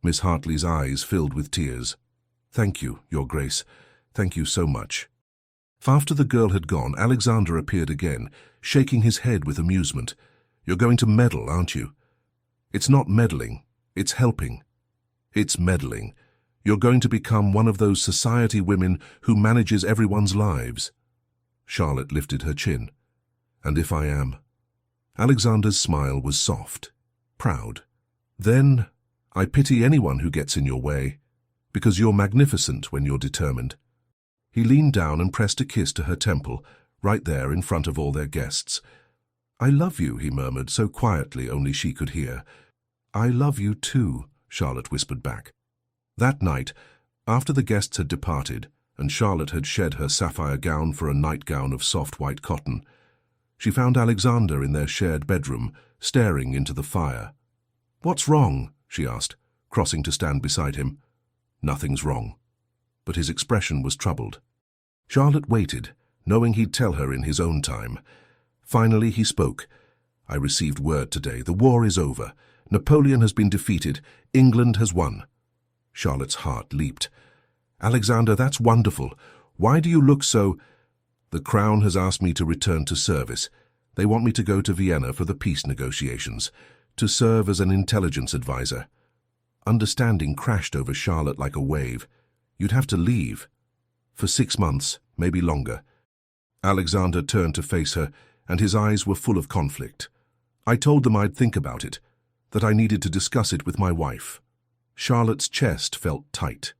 Miss Hartley's eyes filled with tears. "Thank you, Your Grace. Thank you so much." After the girl had gone, Alexander appeared again, shaking his head with amusement. "You're going to meddle, aren't you?" "It's not meddling. It's helping. It's meddling. You're going to become one of those society women who manages everyone's lives." Charlotte lifted her chin. "And if I am?" Alexander's smile was soft, proud. "Then I pity anyone who gets in your way, because you're magnificent when you're determined." He leaned down and pressed a kiss to her temple, right there in front of all their guests. "I love you," he murmured, so quietly only she could hear. "I love you too," Charlotte whispered back. That night, after the guests had departed, and Charlotte had shed her sapphire gown for a nightgown of soft white cotton, she found Alexander in their shared bedroom, staring into the fire. "What's wrong?" she asked, crossing to stand beside him. "Nothing's wrong." But his expression was troubled. Charlotte waited, knowing he'd tell her in his own time. Finally he spoke. "I received word today. The war is over. Napoleon has been defeated. England has won." Charlotte's heart leaped. "Alexander, that's wonderful. Why do you look so—" "The Crown has asked me to return to service. They want me to go to Vienna for the peace negotiations, to serve as an intelligence advisor." Understanding crashed over Charlotte like a wave. "You'd have to leave." "For 6 months, maybe longer." Alexander turned to face her, and his eyes were full of conflict. "I told them I'd think about it, that I needed to discuss it with my wife." Charlotte's chest felt tight.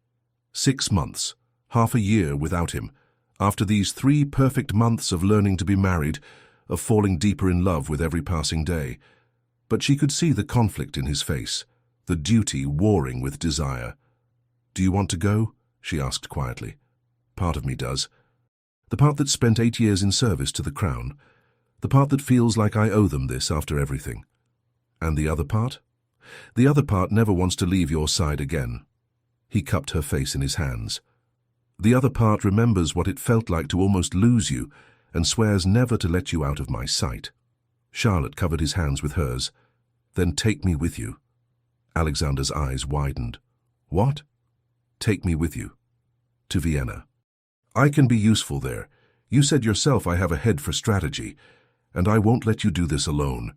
6 months, half a year without him, after these 3 perfect months of learning to be married, of falling deeper in love with every passing day. But she could see the conflict in his face, the duty warring with desire. "Do you want to go?" she asked quietly. "Part of me does. The part that spent 8 years in service to the Crown. The part that feels like I owe them this after everything. And the other part? The other part never wants to leave your side again." He cupped her face in his hands. "The other part remembers what it felt like to almost lose you and swears never to let you out of my sight." Charlotte covered his hands with hers. "Then take me with you." Alexander's eyes widened. "What?" "Take me with you. To Vienna. I can be useful there. You said yourself I have a head for strategy, and I won't let you do this alone.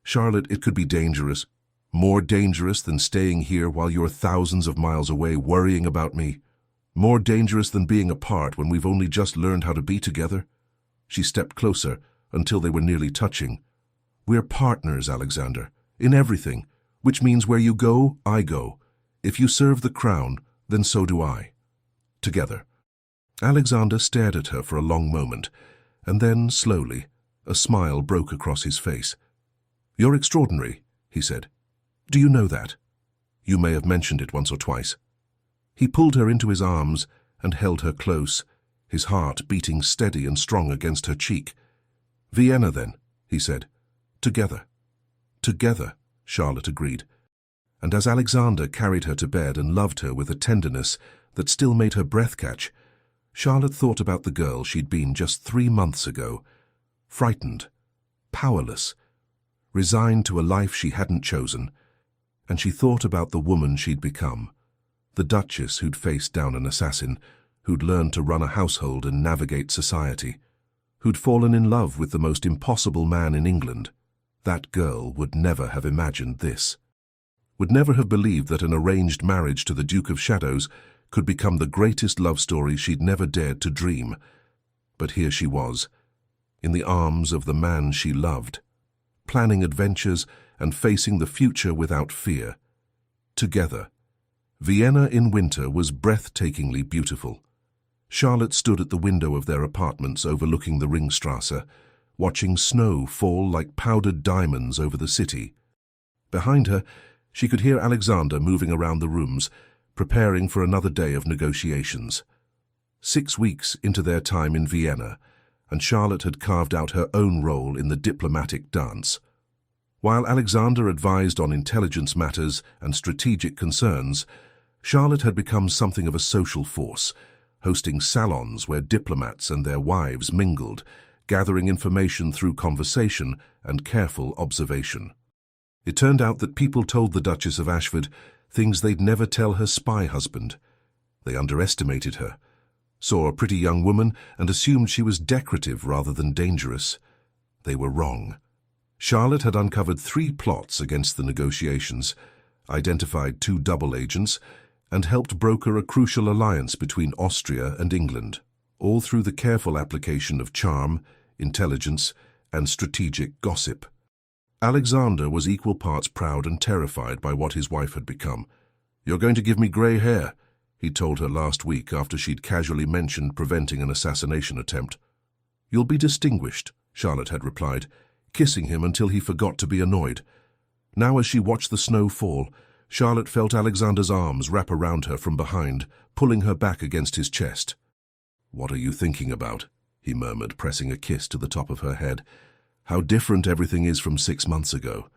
Charlotte, it could be dangerous. More dangerous than staying here while you're thousands of miles away worrying about me. More dangerous than being apart when we've only just learned how to be together." She stepped closer until they were nearly touching. "We're partners, Alexander, in everything, which means where you go, I go. If you serve the Crown, then so do I. Together." Alexander stared at her for a long moment, and then, slowly, a smile broke across his face. "You're extraordinary," he said. "Do you know that? You may have mentioned it once or twice." He pulled her into his arms and held her close, his heart beating steady and strong against her cheek. "Vienna, then," he said. "Together." "Together," Charlotte agreed. And as Alexander carried her to bed and loved her with a tenderness that still made her breath catch, Charlotte thought about the girl she'd been just 3 months ago, frightened, powerless, resigned to a life she hadn't chosen, and she thought about the woman she'd become, the Duchess who'd faced down an assassin, who'd learned to run a household and navigate society, who'd fallen in love with the most impossible man in England. That girl would never have imagined this, would never have believed that an arranged marriage to the Duke of Shadows could become the greatest love story she'd never dared to dream. But here she was, in the arms of the man she loved, planning adventures and facing the future without fear. Together. Vienna in winter was breathtakingly beautiful. Charlotte stood at the window of their apartments overlooking the Ringstrasse, watching snow fall like powdered diamonds over the city. Behind her, she could hear Alexander moving around the rooms, preparing for another day of negotiations. 6 weeks into their time in Vienna, and Charlotte had carved out her own role in the diplomatic dance. While Alexander advised on intelligence matters and strategic concerns, Charlotte had become something of a social force, hosting salons where diplomats and their wives mingled, gathering information through conversation and careful observation. It turned out that people told the Duchess of Ashford things they'd never tell her spy husband. They underestimated her, saw a pretty young woman and assumed she was decorative rather than dangerous. They were wrong. Charlotte had uncovered 3 plots against the negotiations, identified 2 double agents, and helped broker a crucial alliance between Austria and England, all through the careful application of charm, intelligence, and strategic gossip. Alexander was equal parts proud and terrified by what his wife had become. "You're going to give me grey hair," he told her last week after she'd casually mentioned preventing an assassination attempt. "You'll be distinguished," Charlotte had replied, kissing him until he forgot to be annoyed. Now as she watched the snow fall, Charlotte felt Alexander's arms wrap around her from behind, pulling her back against his chest. "What are you thinking about?" he murmured, pressing a kiss to the top of her head. "How different everything is from 6 months ago.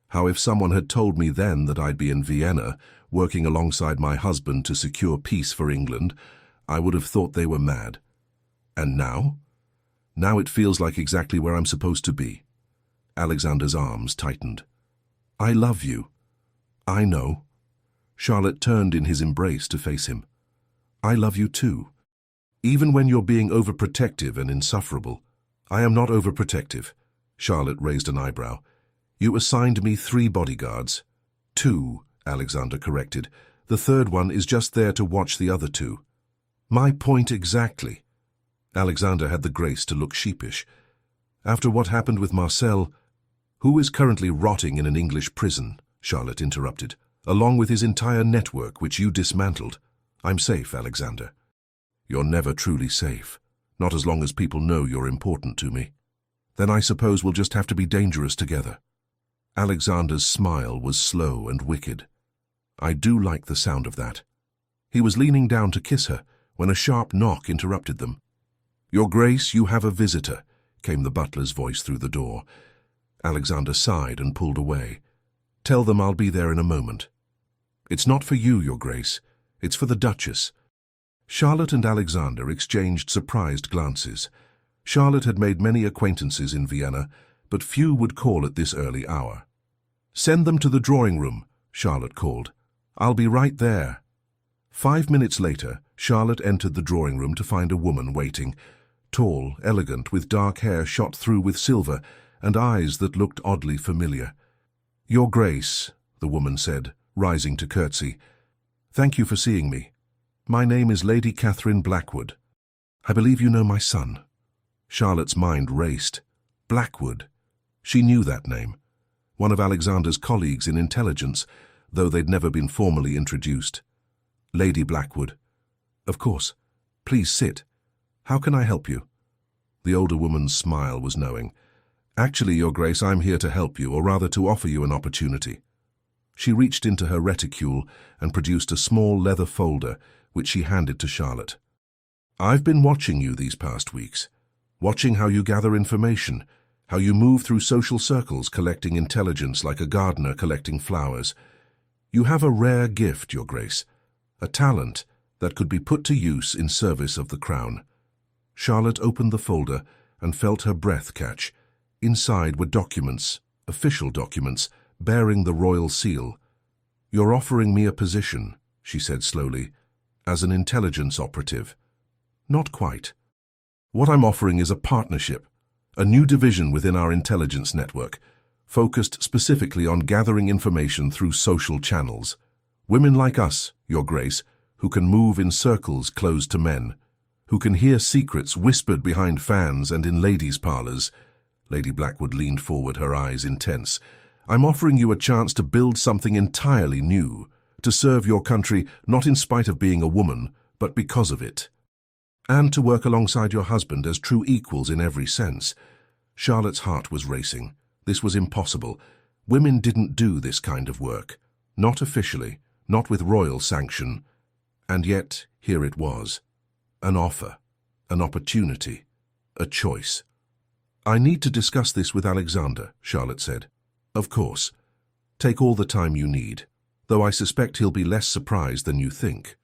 How if someone had told me then that I'd be in Vienna, working alongside my husband to secure peace for England, I would have thought they were mad. And now? Now it feels like exactly where I'm supposed to be." Alexander's arms tightened. "I love you." "I know." Charlotte turned in his embrace to face him. "I love you too. Even when you're being overprotective and insufferable." "I am not overprotective." Charlotte raised an eyebrow. "You assigned me 3 bodyguards." 2, Alexander corrected. "The third one is just there to watch the other 2. "My point exactly." Alexander had the grace to look sheepish. "After what happened with Marcel—" "Who is currently rotting in an English prison," Charlotte interrupted, "along with his entire network, which you dismantled. I'm safe, Alexander." "You're never truly safe. Not as long as people know you're important to me. Then I suppose we'll just have to be dangerous together." Alexander's smile was slow and wicked. "I do like the sound of that." He was leaning down to kiss her when a sharp knock interrupted them. "Your Grace, you have a visitor," came the butler's voice through the door. Alexander sighed and pulled away. "Tell them I'll be there in a moment." "It's not for you, Your Grace. It's for the Duchess." Charlotte and Alexander exchanged surprised glances. Charlotte had made many acquaintances in Vienna, but few would call at this early hour. "Send them to the drawing room," Charlotte called. "I'll be right there." 5 minutes later, Charlotte entered the drawing room to find a woman waiting, tall, elegant, with dark hair shot through with silver and eyes that looked oddly familiar. "Your Grace," the woman said, rising to curtsy. "Thank you for seeing me. My name is Lady Catherine Blackwood. I believe you know my son." Charlotte's mind raced. Blackwood. She knew that name. One of Alexander's colleagues in intelligence, though they'd never been formally introduced. "Lady Blackwood." "Of course. Please sit. How can I help you?" The older woman's smile was knowing. "Actually, Your Grace, I'm here to help you, or rather to offer you an opportunity." She reached into her reticule and produced a small leather folder, which she handed to Charlotte. "I've been watching you these past weeks, watching how you gather information, how you move through social circles collecting intelligence like a gardener collecting flowers. You have a rare gift, Your Grace, a talent that could be put to use in service of the Crown." Charlotte opened the folder and felt her breath catch. Inside were documents, official documents, bearing the royal seal. "You're offering me a position," she said slowly, "as an intelligence operative." "Not quite. What I'm offering is a partnership, a new division within our intelligence network, focused specifically on gathering information through social channels. Women like us, Your Grace, who can move in circles closed to men, who can hear secrets whispered behind fans and in ladies' parlors." Lady Blackwood leaned forward, her eyes intense. "I'm offering you a chance to build something entirely new, to serve your country not in spite of being a woman, but because of it. And to work alongside your husband as true equals in every sense." Charlotte's heart was racing. This was impossible. Women didn't do this kind of work. Not officially, not with royal sanction. And yet, here it was. An offer, an opportunity, a choice. "I need to discuss this with Alexander," Charlotte said. "Of course. Take all the time you need, though I suspect he'll be less surprised than you think."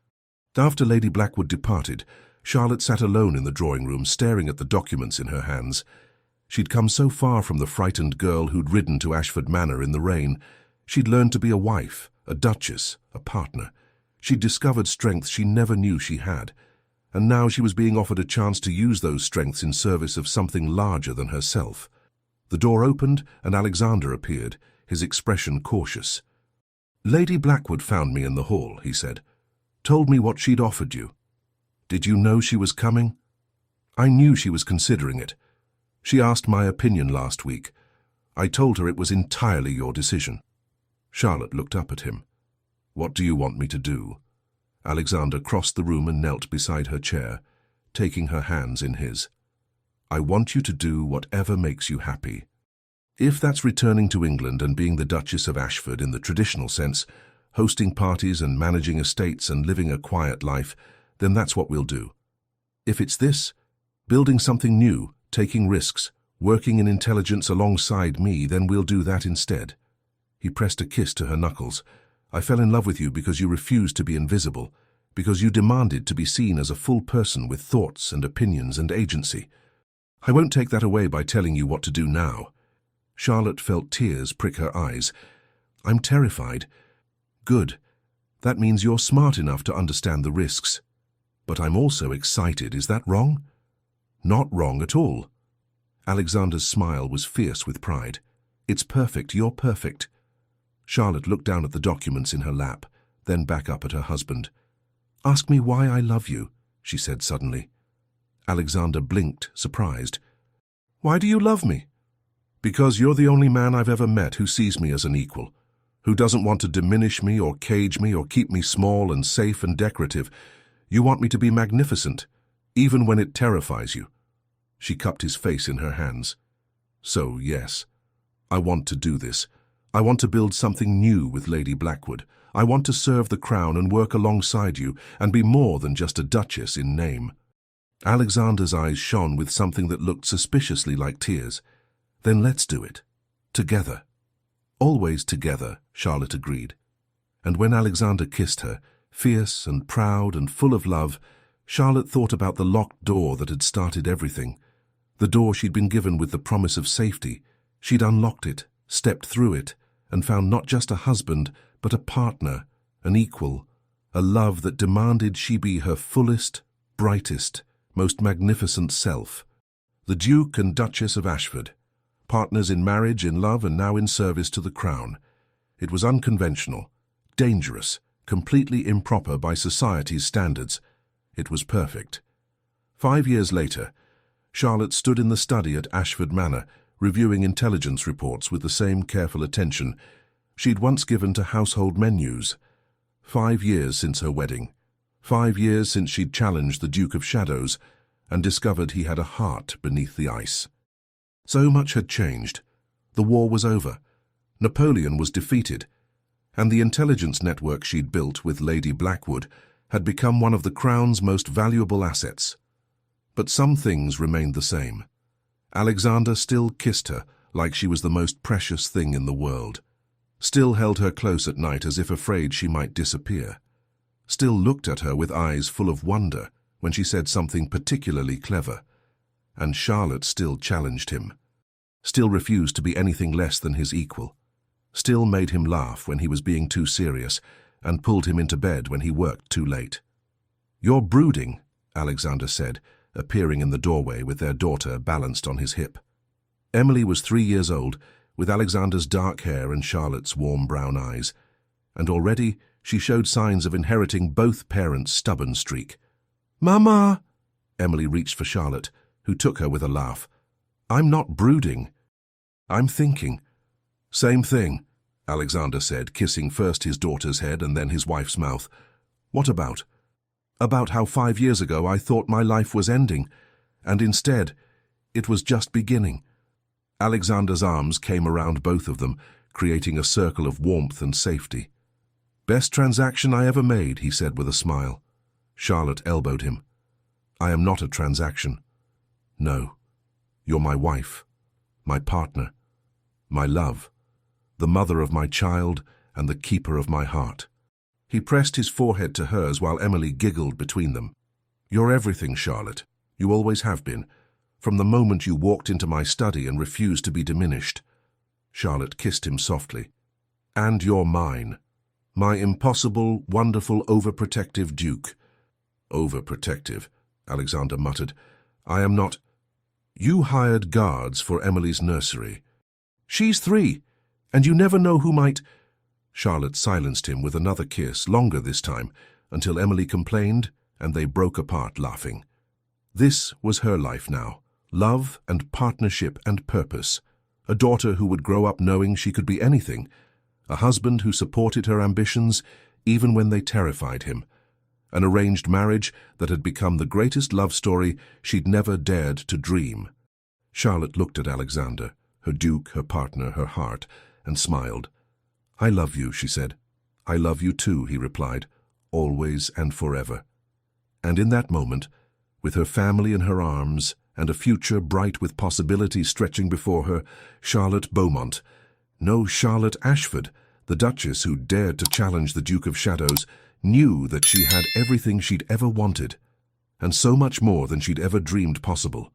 After Lady Blackwood departed, Charlotte sat alone in the drawing room, staring at the documents in her hands. She'd come so far from the frightened girl who'd ridden to Ashford Manor in the rain. She'd learned to be a wife, a duchess, a partner. She'd discovered strengths she never knew she had. And now she was being offered a chance to use those strengths in service of something larger than herself. The door opened and Alexander appeared, his expression cautious. Lady Blackwood found me in the hall, he said. Told me what she'd offered you. Did you know she was coming? I knew she was considering it. She asked my opinion last week. I told her it was entirely your decision. Charlotte looked up at him. What do you want me to do? Alexander crossed the room and knelt beside her chair, taking her hands in his. I want you to do whatever makes you happy. If that's returning to England and being the Duchess of Ashford in the traditional sense, hosting parties and managing estates and living a quiet life, then that's what we'll do. If it's this, building something new, taking risks, working in intelligence alongside me, then we'll do that instead. He pressed a kiss to her knuckles. I fell in love with you because you refused to be invisible, because you demanded to be seen as a full person with thoughts and opinions and agency. I won't take that away by telling you what to do now. Charlotte felt tears prick her eyes. I'm terrified. Good. That means you're smart enough to understand the risks. But I'm also excited. Is that wrong? Not wrong at all. Alexander's smile was fierce with pride. It's perfect. You're perfect. Charlotte looked down at the documents in her lap, then back up at her husband. Ask me why I love you, she said suddenly. Alexander blinked, surprised. Why do you love me? Because you're the only man I've ever met who sees me as an equal, who doesn't want to diminish me or cage me or keep me small and safe and decorative. You want me to be magnificent, even when it terrifies you. She cupped his face in her hands. So, yes, I want to do this. I want to build something new with Lady Blackwood. I want to serve the crown and work alongside you and be more than just a duchess in name. Alexander's eyes shone with something that looked suspiciously like tears. Then let's do it. Together. Always together, Charlotte agreed. And when Alexander kissed her, fierce and proud and full of love, Charlotte thought about the locked door that had started everything. The door she'd been given with the promise of safety. She'd unlocked it, stepped through it, and found not just a husband, but a partner, an equal, a love that demanded she be her fullest, brightest, most magnificent self. The Duke and Duchess of Ashford, partners in marriage, in love, and now in service to the crown. It was unconventional, dangerous, completely improper by society's standards. It was perfect. 5 years later, Charlotte stood in the study at Ashford Manor, reviewing intelligence reports with the same careful attention she'd once given to household menus. 5 years since her wedding. 5 years since she'd challenged the Duke of Shadows and discovered he had a heart beneath the ice. So much had changed. The war was over. Napoleon was defeated, and the intelligence network she'd built with Lady Blackwood had become one of the Crown's most valuable assets. But some things remained the same. Alexander still kissed her like she was the most precious thing in the world, still held her close at night as if afraid she might disappear, still looked at her with eyes full of wonder when she said something particularly clever, and Charlotte still challenged him, still refused to be anything less than his equal, still made him laugh when he was being too serious and pulled him into bed when he worked too late. "You're brooding," Alexander said, appearing in the doorway with their daughter balanced on his hip. Emily was 3 years old, with Alexander's dark hair and Charlotte's warm brown eyes, and already she showed signs of inheriting both parents' stubborn streak. "Mama!" Emily reached for Charlotte, who took her with a laugh. "I'm not brooding. I'm thinking." "Same thing," Alexander said, kissing first his daughter's head and then his wife's mouth. "What about?" "About how 5 years ago I thought my life was ending, and instead, it was just beginning." Alexander's arms came around both of them, creating a circle of warmth and safety. "Best transaction I ever made," he said with a smile. Charlotte elbowed him. "I am not a transaction. No, you're my wife, my partner, my love, the mother of my child and the keeper of my heart." He pressed his forehead to hers while Emily giggled between them. "You're everything, Charlotte. You always have been, from the moment you walked into my study and refused to be diminished." Charlotte kissed him softly. "And you're mine. My impossible, wonderful, overprotective Duke." "Overprotective," Alexander muttered. "I am not—" "You hired guards for Emily's nursery." "She's 3, and you never know who might—" Charlotte silenced him with another kiss, longer this time, until Emily complained and they broke apart laughing. This was her life now. Love and partnership and purpose. A daughter who would grow up knowing she could be anything. A husband who supported her ambitions even when they terrified him. An arranged marriage that had become the greatest love story she'd never dared to dream. Charlotte looked at Alexander, her duke, her partner, her heart, and smiled. "I love you," she said. "I love you too," he replied, "always and forever." And in that moment, with her family in her arms and a future bright with possibility stretching before her, Charlotte Beaumont, no Charlotte Ashford, the Duchess who dared to challenge the Duke of Shadows, knew that she had everything she'd ever wanted, and so much more than she'd ever dreamed possible.